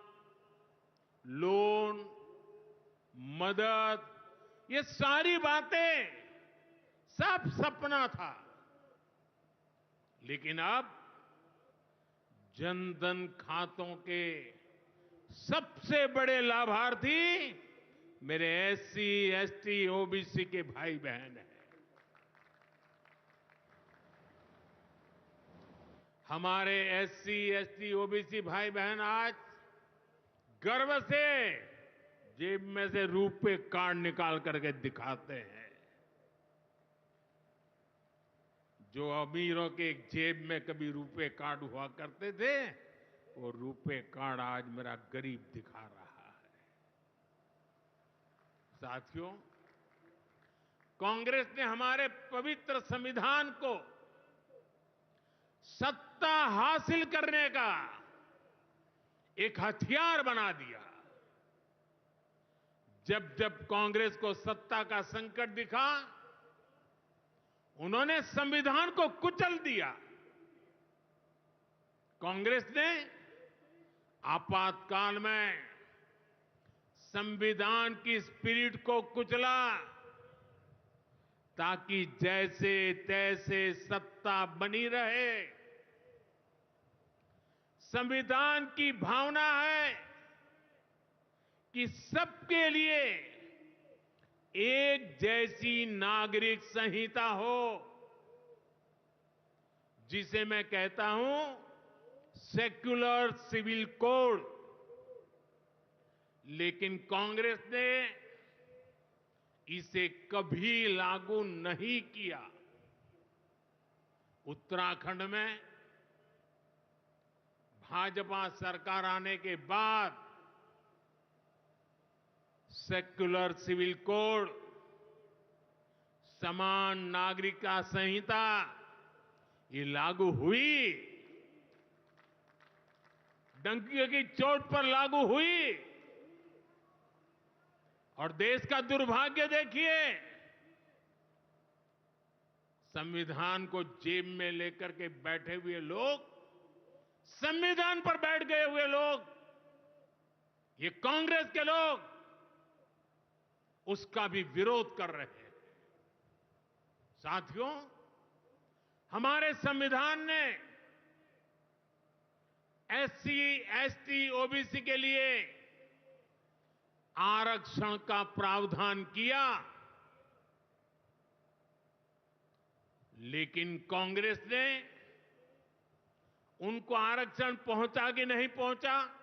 लोन, मदद, ये सारी बातें सब सपना था। लेकिन अब जनधन खातों के सबसे बड़े लाभार्थी मेरे एससी, एसटी, ओबीसी के भाई बहन हैं। हमारे एससी, एसटी, ओबीसी भाई बहन आज गर्व से जेब में से रुपए कार्ड निकाल करके दिखाते हैं। जो अमीरों के जेब में कभी रुपए कार्ड हुआ करते थे, वो रुपए कार्ड आज मेरा गरीब दिखा रहा है। साथियों, कांग्रेस ने हमारे पवित्र संविधान को सत्ता हासिल करने का एक हथियार बना दिया। जब जब कांग्रेस को सत्ता का संकट दिखा, उन्होंने संविधान को कुचल दिया। कांग्रेस ने आपातकाल में संविधान की स्पिरिट को कुचला, ताकि जैसे तैसे सत्ता बनी रहे। संविधान की भावना है कि सबके लिए एक जैसी नागरिक संहिता हो, जिसे मैं कहता हूं सेक्युलर सिविल कोड। लेकिन कांग्रेस ने इसे कभी लागू नहीं किया। उत्तराखंड में भाजपा सरकार आने के बाद सेक्युलर सिविल कोड, समान नागरिकता संहिता, ये लागू हुई। डंकी की चोट पर लागू हुई। और देश का दुर्भाग्य देखिए, संविधान को जेब में लेकर के बैठे हुए लोग, संविधान पर बैठ गए हुए लोग, ये कांग्रेस के लोग उसका भी विरोध कर रहे हैं। साथियों, हमारे संविधान ने एससी, एसटी, ओबीसी के लिए आरक्षण का प्रावधान किया, लेकिन कांग्रेस ने उनको आरक्षण पहुंचा कि नहीं पहुंचा,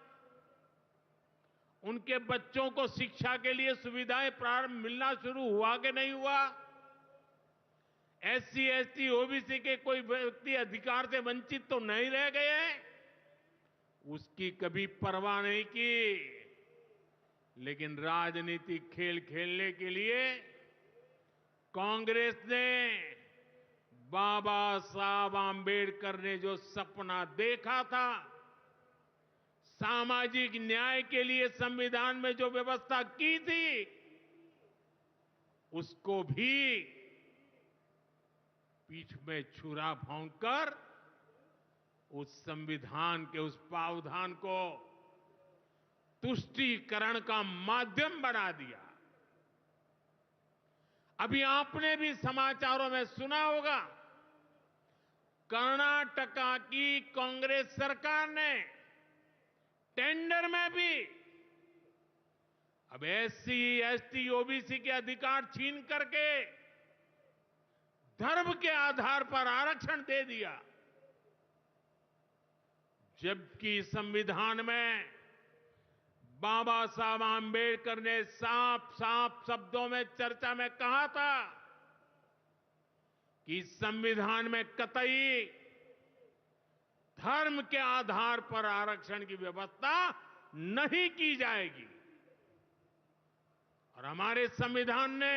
उनके बच्चों को शिक्षा के लिए सुविधाएं प्रारंभ मिलना शुरू हुआ कि नहीं हुआ, एससी, एसटी, ओबीसी के कोई व्यक्ति अधिकार से वंचित तो नहीं रह गए, उसकी कभी परवाह नहीं की। लेकिन राजनीतिक खेल खेलने के लिए कांग्रेस ने बाबा साहब आंबेडकर ने जो सपना देखा था, सामाजिक न्याय के लिए संविधान में जो व्यवस्था की थी, उसको भी पीठ में छुरा भोंककर उस संविधान के उस प्रावधान को तुष्टीकरण का माध्यम बना दिया। अभी आपने भी समाचारों में सुना होगा, कर्नाटका की कांग्रेस सरकार ने टेंडर में भी अब एससी, एसटी, ओबीसी के अधिकार छीन करके धर्म के आधार पर आरक्षण दे दिया। जबकि संविधान में बाबा साहब आम्बेडकर ने साफ साफ शब्दों में चर्चा में कहा था कि संविधान में कतई धर्म के आधार पर आरक्षण की व्यवस्था नहीं की जाएगी। और हमारे संविधान ने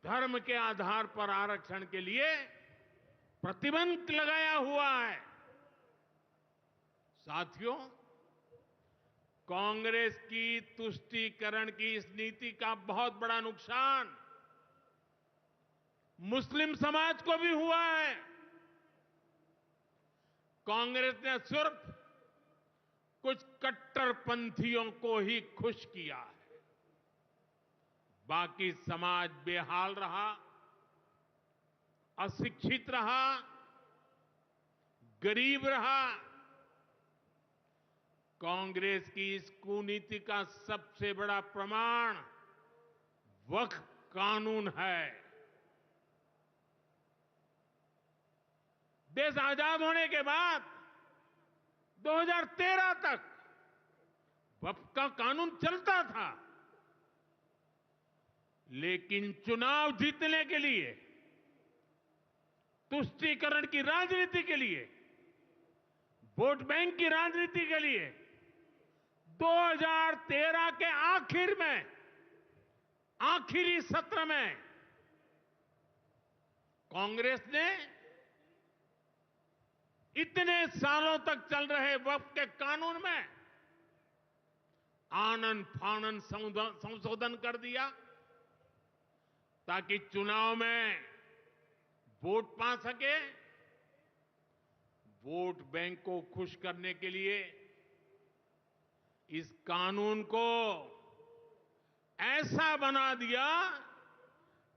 धर्म के आधार पर आरक्षण के लिए प्रतिबंध लगाया हुआ है। साथियों, कांग्रेस की तुष्टीकरण की इस नीति का बहुत बड़ा नुकसान मुस्लिम समाज को भी हुआ है। कांग्रेस ने सिर्फ कुछ कट्टरपंथियों को ही खुश किया है, बाकी समाज बेहाल रहा, अशिक्षित रहा, गरीब रहा। कांग्रेस की इस कुनीति का सबसे बड़ा प्रमाण वक्फ कानून है। देश आजाद होने के बाद 2013 तक वक्फ का कानून चलता था, लेकिन चुनाव जीतने के लिए, तुष्टीकरण की राजनीति के लिए, वोट बैंक की राजनीति के लिए 2013 के आखिर में, आखिरी सत्र में कांग्रेस ने इतने सालों तक चल रहे वक्फ के कानून में आनन फानन संशोधन कर दिया ताकि चुनाव में वोट पा सके। वोट बैंक को खुश करने के लिए इस कानून को ऐसा बना दिया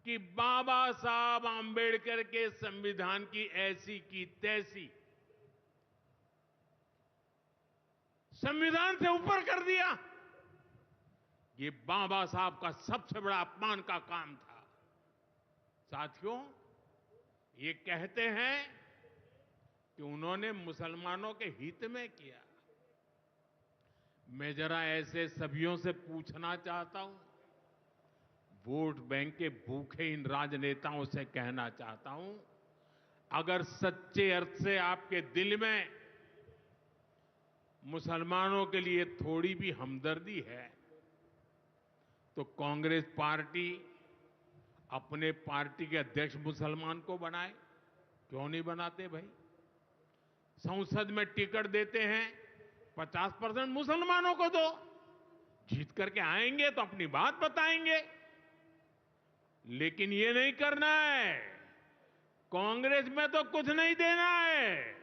कि बाबा साहब आम्बेडकर के संविधान की ऐसी की तैसी संविधान से ऊपर कर दिया। ये बाबा साहब का सबसे बड़ा अपमान का काम था। साथियों, ये कहते हैं कि उन्होंने मुसलमानों के हित में किया। मैं जरा ऐसे सभियों से पूछना चाहता हूं, वोट बैंक के भूखे इन राजनेताओं से कहना चाहता हूं, अगर सच्चे अर्थ से आपके दिल में मुसलमानों के लिए थोड़ी भी हमदर्दी है तो कांग्रेस पार्टी अपने पार्टी के अध्यक्ष मुसलमान को बनाए। क्यों नहीं बनाते भाई? संसद में टिकट देते हैं 50% मुसलमानों को दो, जीत करके आएंगे तो अपनी बात बताएंगे। लेकिन ये नहीं करना है। कांग्रेस में तो कुछ नहीं देना है।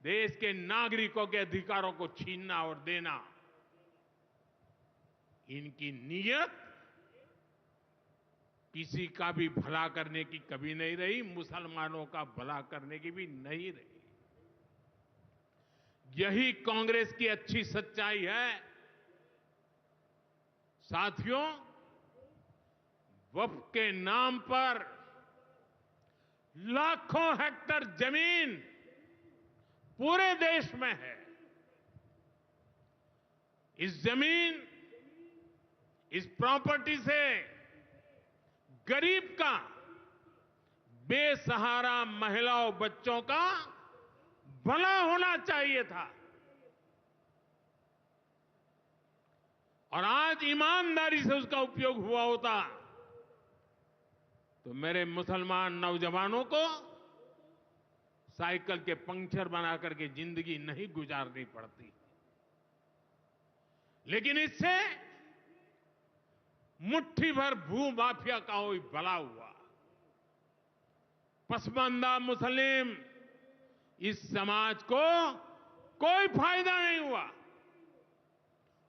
देश के नागरिकों के अधिकारों को छीनना और देना, इनकी नीयत किसी का भी भला करने की कभी नहीं रही, मुसलमानों का भला करने की भी नहीं रही। यही कांग्रेस की अच्छी सच्चाई है। साथियों, वक्फ के नाम पर लाखों हेक्टेयर जमीन पूरे देश में है। इस जमीन, इस प्रॉपर्टी से गरीब का, बेसहारा महिलाओं बच्चों का भला होना चाहिए था। और आज ईमानदारी से उसका उपयोग हुआ होता तो मेरे मुसलमान नौजवानों को साइकिल के पंक्चर बना करके जिंदगी नहीं गुजारनी पड़ती। लेकिन इससे मुट्ठी भर भू माफिया का कोई भला हुआ। पसमानदा मुस्लिम इस समाज को कोई फायदा नहीं हुआ।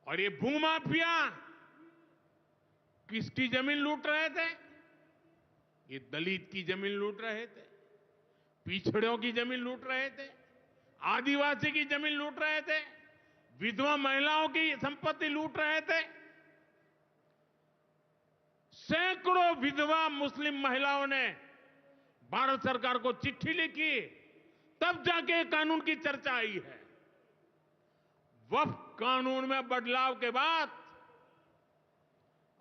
और ये भूमाफिया किसकी जमीन लूट रहे थे? ये दलित की जमीन लूट रहे थे, पिछड़ों की जमीन लूट रहे थे, आदिवासी की जमीन लूट रहे थे, विधवा महिलाओं की संपत्ति लूट रहे थे। सैकड़ों विधवा मुस्लिम महिलाओं ने भारत सरकार को चिट्ठी लिखी, तब जाके कानून की चर्चा आई है। वक्फ कानून में बदलाव के बाद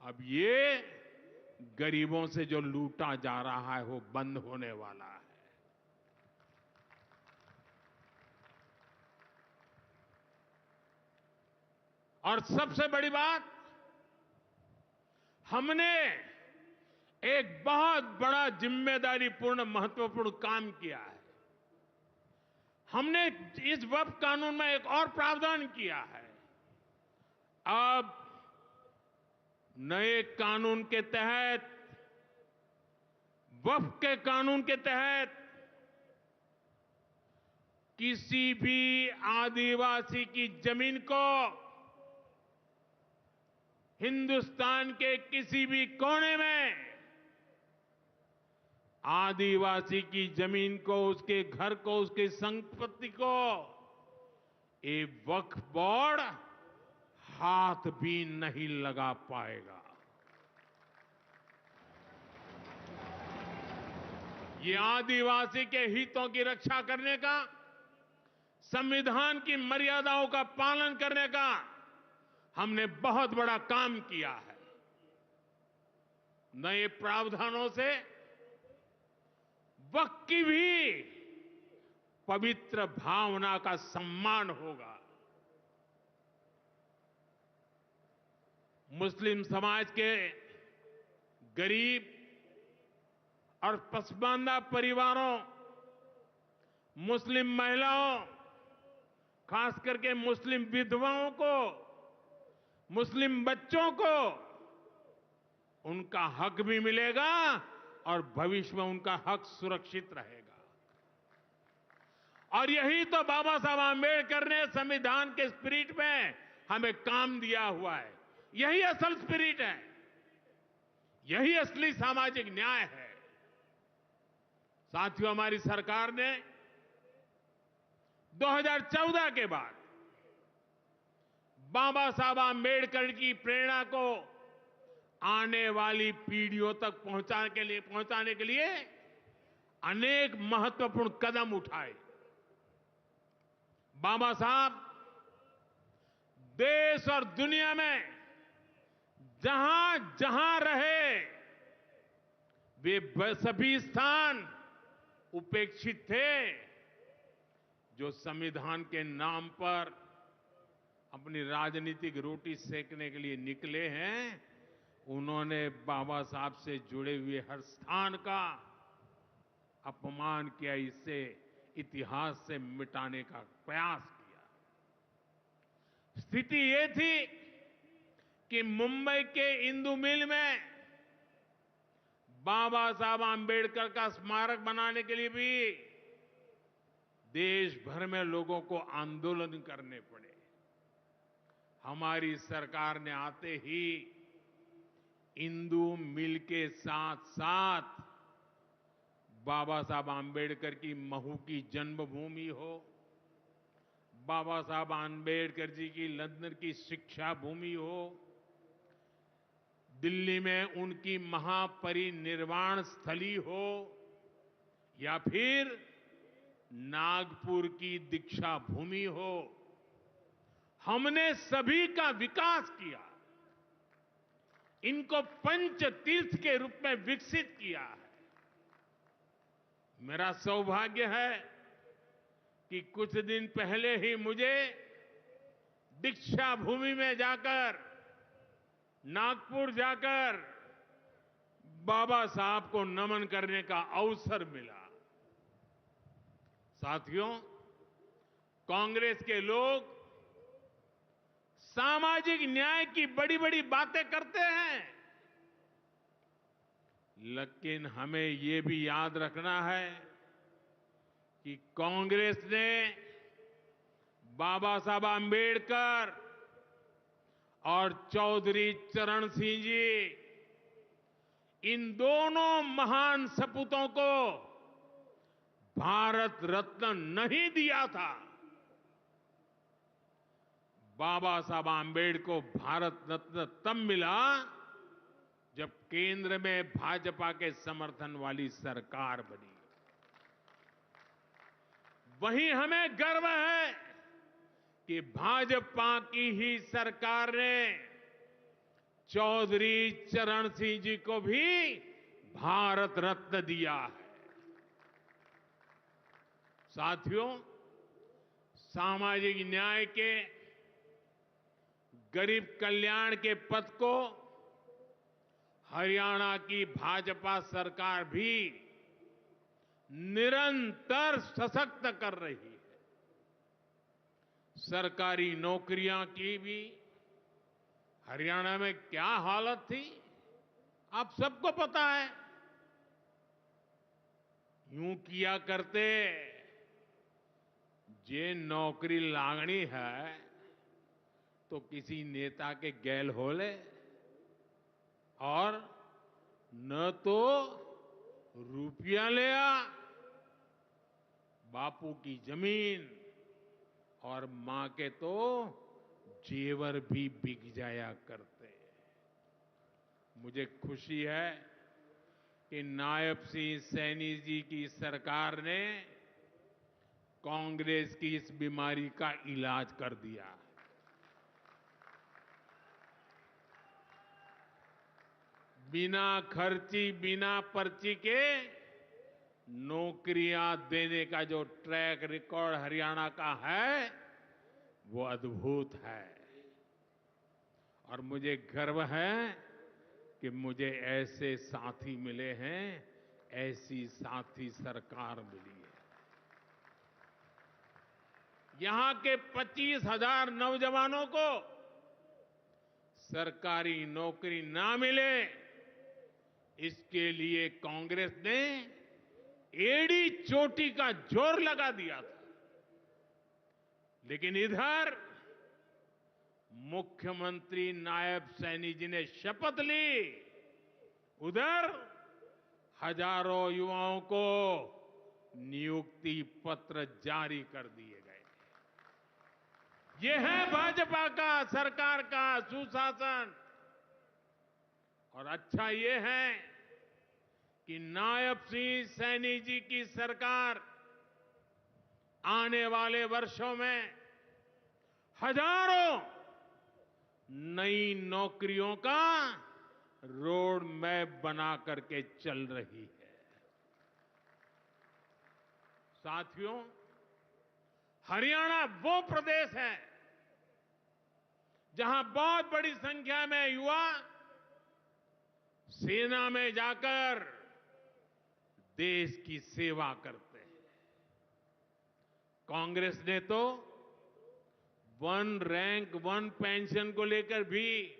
अब ये गरीबों से जो लूटा जा रहा है वो बंद होने वाला है। और सबसे बड़ी बात, हमने एक बहुत बड़ा जिम्मेदारीपूर्ण महत्वपूर्ण काम किया है। हमने इस वक्फ कानून में एक और प्रावधान किया है। अब नए कानून के तहत, वक्फ के कानून के तहत किसी भी आदिवासी की जमीन को हिंदुस्तान के किसी भी कोने में आदिवासी की जमीन को, उसके घर को, उसकी संपत्ति को ये वक्फ बोर्ड हाथ भी नहीं लगा पाएगा। ये आदिवासी के हितों की रक्षा करने का, संविधान की मर्यादाओं का पालन करने का हमने बहुत बड़ा काम किया है। नए प्रावधानों से वक्फ की भी पवित्र भावना का सम्मान होगा। मुस्लिम समाज के गरीब और पसमानदा परिवारों, मुस्लिम महिलाओं, खास करके मुस्लिम विधवाओं को, मुस्लिम बच्चों को उनका हक भी मिलेगा और भविष्य में उनका हक सुरक्षित रहेगा। और यही तो बाबा साहब आंबेडकर ने संविधान के स्पिरिट में हमें काम दिया हुआ है। यही असल स्पिरिट है, यही असली सामाजिक न्याय है। साथियों, हमारी सरकार ने 2014 के बाद बाबा साहब आंबेडकर की प्रेरणा को आने वाली पीढ़ियों तक पहुंचाने के लिए अनेक महत्वपूर्ण कदम उठाए। बाबा साहब देश और दुनिया में जहां जहां रहे, वे सभी स्थान उपेक्षित थे। जो संविधान के नाम पर अपनी राजनीतिक रोटी सेकने के लिए निकले हैं, उन्होंने बाबा साहब से जुड़े हुए हर स्थान का अपमान किया, इसे इतिहास से मिटाने का प्रयास किया। स्थिति ये थी कि मुंबई के इंदु मिल में बाबा साहब आंबेडकर का स्मारक बनाने के लिए भी देश भर में लोगों को आंदोलन करने पड़े। हमारी सरकार ने आते ही इंदु मिल के साथ साथ बाबा साहब आंबेडकर की महू की जन्मभूमि हो, बाबा साहब आंबेडकर जी की लंदन की शिक्षा भूमि हो, दिल्ली में उनकी महापरिनिर्वाण स्थली हो, या फिर नागपुर की दीक्षा भूमि हो, हमने सभी का विकास किया। इनको पंच तीर्थ के रूप में विकसित किया है। मेरा सौभाग्य है कि कुछ दिन पहले ही मुझे दीक्षा भूमि में जाकर, नागपुर जाकर बाबा साहब को नमन करने का अवसर मिला। साथियों, कांग्रेस के लोग सामाजिक न्याय की बड़ी बड़ी बातें करते हैं, लेकिन हमें ये भी याद रखना है कि कांग्रेस ने बाबा साहब आंबेडकर और चौधरी चरण सिंह जी, इन दोनों महान सपूतों को भारत रत्न नहीं दिया था। बाबा साहब आंबेडकर को भारत रत्न तब मिला जब केंद्र में भाजपा के समर्थन वाली सरकार बनी। वहीं हमें गर्व है कि भाजपा की ही सरकार ने चौधरी चरण सिंह जी को भी भारत रत्न दिया है। साथियों, सामाजिक न्याय के, गरीब कल्याण के पथ को हरियाणा की भाजपा सरकार भी निरंतर सशक्त कर रही है। सरकारी नौकरियां की भी हरियाणा में क्या हालत थी, आप सबको पता है। यूं किया करते, जे नौकरी लागनी है तो किसी नेता के गैल हो ले, और न तो रुपया ले आ, बापू की जमीन और मां के तो जेवर भी बिक जाया करते। मुझे खुशी है कि नायब सिंह सैनी जी की सरकार ने कांग्रेस की इस बीमारी का इलाज कर दिया। बिना खर्ची, बिना पर्ची के नौकरियां देने का जो ट्रैक रिकॉर्ड हरियाणा का है, वो अद्भुत है। और मुझे गर्व है कि मुझे ऐसे साथी मिले हैं, ऐसी साथी सरकार मिली है। यहां के 25,000 नौजवानों को सरकारी नौकरी ना मिले, इसके लिए कांग्रेस ने एड़ी चोटी का जोर लगा दिया था। लेकिन इधर मुख्यमंत्री नायब सैनी जी ने शपथ ली, उधर हजारों युवाओं को नियुक्ति पत्र जारी कर दिए गए। यह है भाजपा का, सरकार का सुशासन। और अच्छा ये है कि नायब सिंह सैनी जी की सरकार आने वाले वर्षों में हजारों नई नौकरियों का रोड मैप बना करके चल रही है। साथियों, हरियाणा वो प्रदेश है जहां बहुत बड़ी संख्या में युवा सेना में जाकर देश की सेवा करते हैं। कांग्रेस ने तो वन रैंक वन पेंशन को लेकर भी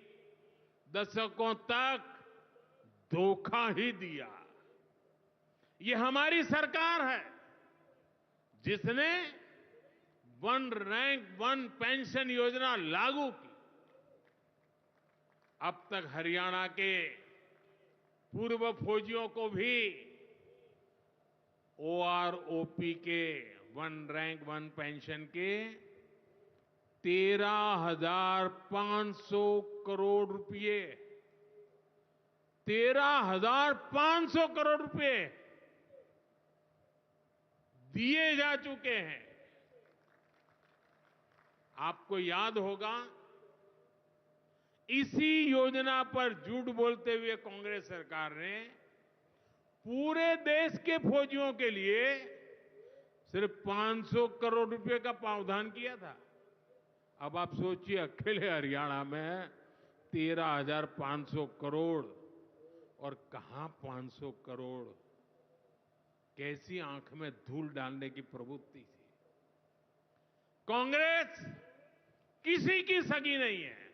दशकों तक धोखा ही दिया। ये हमारी सरकार है जिसने वन रैंक वन पेंशन योजना लागू की। अब तक हरियाणा के पूर्व फौजियों को भी ओआरओपी के वन रैंक वन पेंशन के 13,500 करोड़ रुपए, 13,500 करोड़ रुपए दिए जा चुके हैं। आपको याद होगा, इसी योजना पर झूठ बोलते हुए कांग्रेस सरकार ने पूरे देश के फौजियों के लिए सिर्फ 500 करोड़ रुपए का प्रावधान किया था। अब आप सोचिए, अकेले हरियाणा में 13,500 करोड़, और कहां 500 करोड़, कैसी आंख में धूल डालने की प्रवृत्ति थी। कांग्रेस किसी की सगी नहीं है,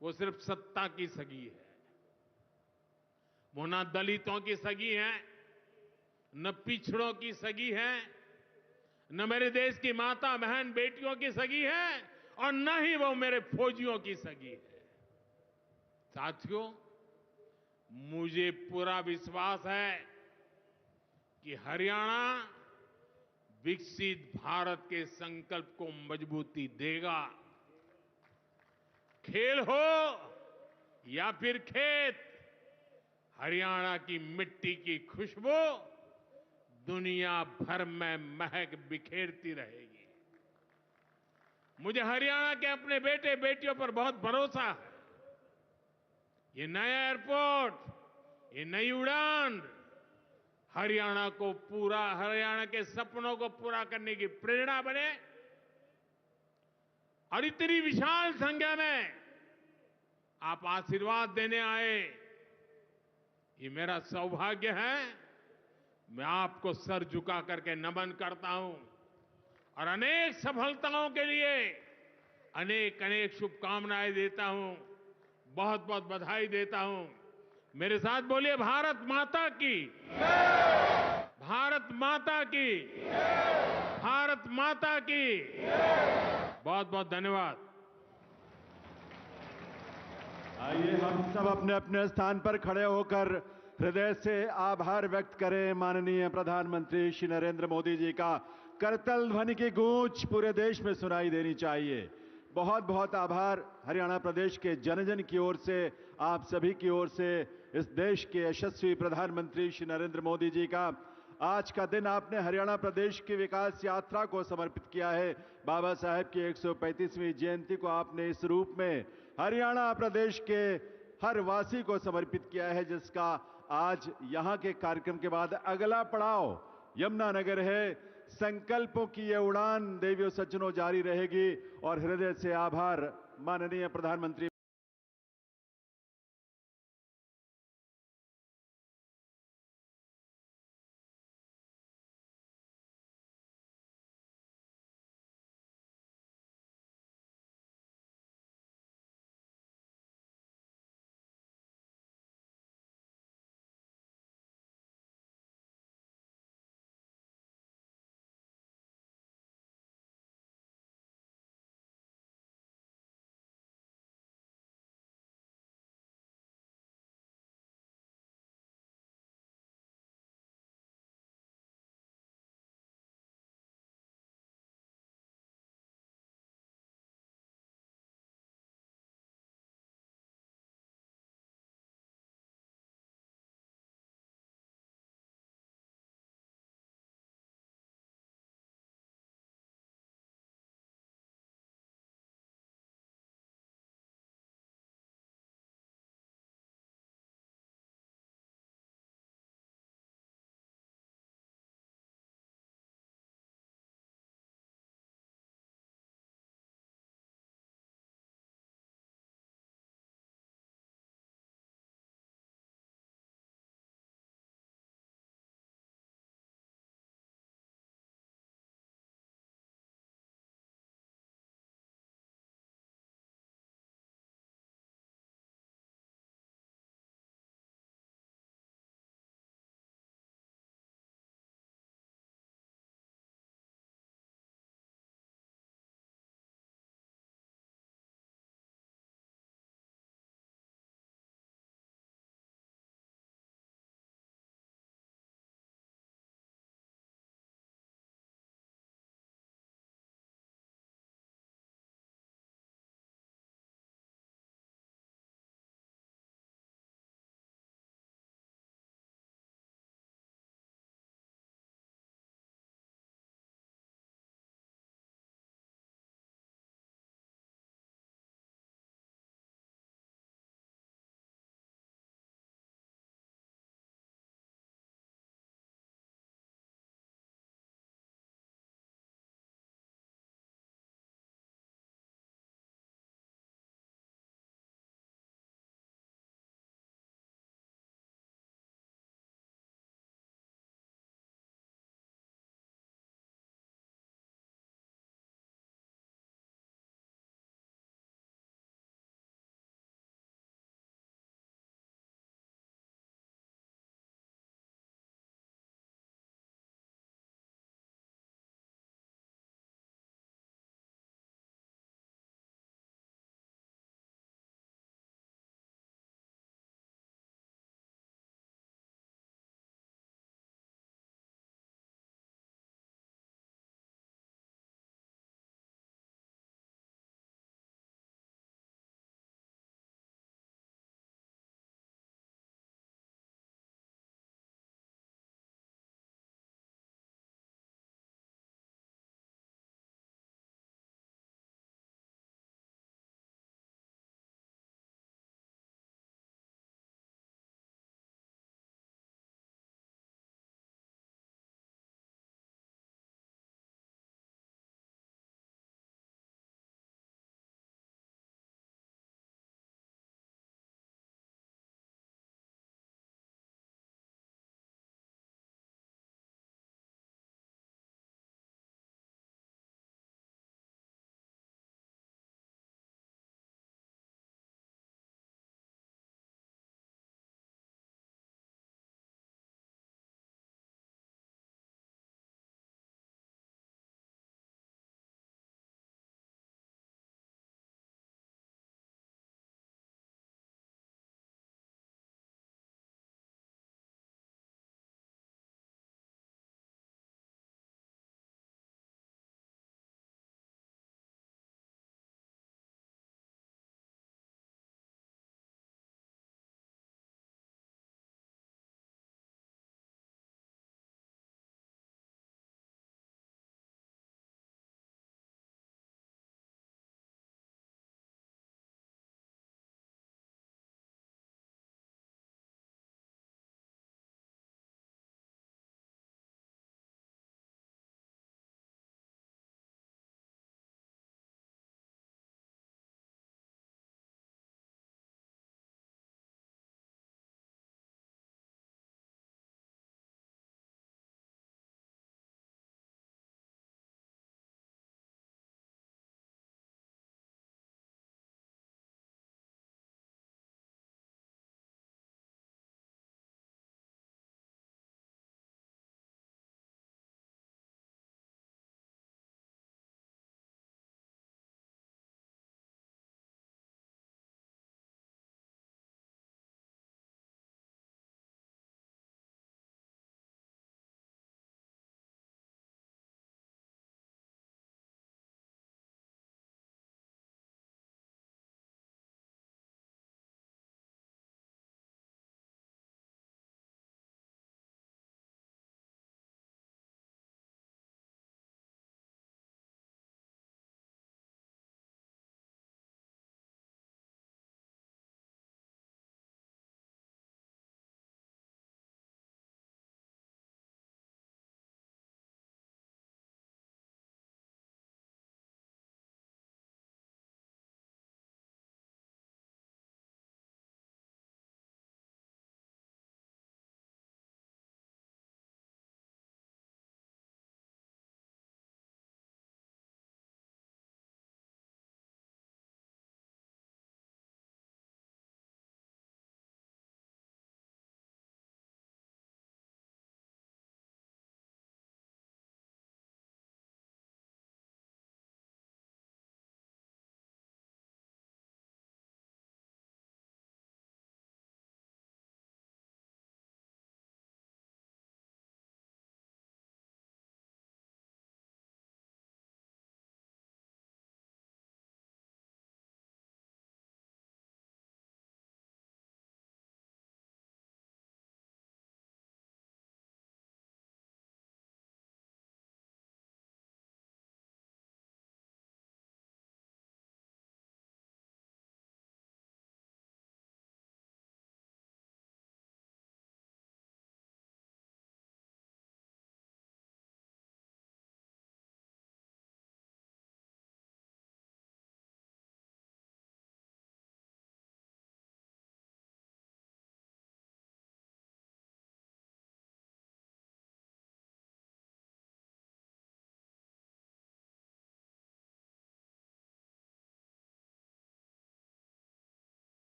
वो सिर्फ सत्ता की सगी है। वो ना दलितों की सगी है, न पिछड़ों की सगी है, न मेरे देश की माता बहन बेटियों की सगी है, और न ही वो मेरे फौजियों की सगी है। साथियों, मुझे पूरा विश्वास है कि हरियाणा विकसित भारत के संकल्प को मजबूती देगा। खेल हो या फिर खेत, हरियाणा की मिट्टी की खुशबू दुनिया भर में महक बिखेरती रहेगी। मुझे हरियाणा के अपने बेटे बेटियों पर बहुत भरोसा है। ये नया एयरपोर्ट, ये नई उड़ान हरियाणा के सपनों को पूरा करने की प्रेरणा बने और इतनी विशाल संख्या में आप आशीर्वाद देने आए, ये मेरा सौभाग्य है। मैं आपको सर झुका करके नमन करता हूं और अनेक सफलताओं के लिए अनेक अनेक शुभकामनाएं देता हूं, बहुत बहुत बधाई देता हूं। मेरे साथ बोलिए भारत माता की, भारत माता की, भारत माता की। बहुत बहुत धन्यवाद। आइए हम सब अपने अपने स्थान पर खड़े होकर हृदय से आभार व्यक्त करें माननीय प्रधानमंत्री श्री नरेंद्र मोदी जी का। करतल ध्वनि की गूंज पूरे देश में सुनाई देनी चाहिए। बहुत बहुत आभार हरियाणा प्रदेश के जन जन की ओर से, आप सभी की ओर से, इस देश के यशस्वी प्रधानमंत्री श्री नरेंद्र मोदी जी का। आज का दिन आपने हरियाणा प्रदेश की विकास यात्रा को समर्पित किया है। बाबा साहेब की 135वीं जयंती को आपने इस रूप में हरियाणा प्रदेश के हर वासी को समर्पित किया है, जिसका आज यहां के कार्यक्रम के बाद अगला पड़ाव यमुनानगर है। संकल्पों की ये उड़ान देवियों सज्जनों जारी रहेगी और हृदय से आभार माननीय प्रधानमंत्री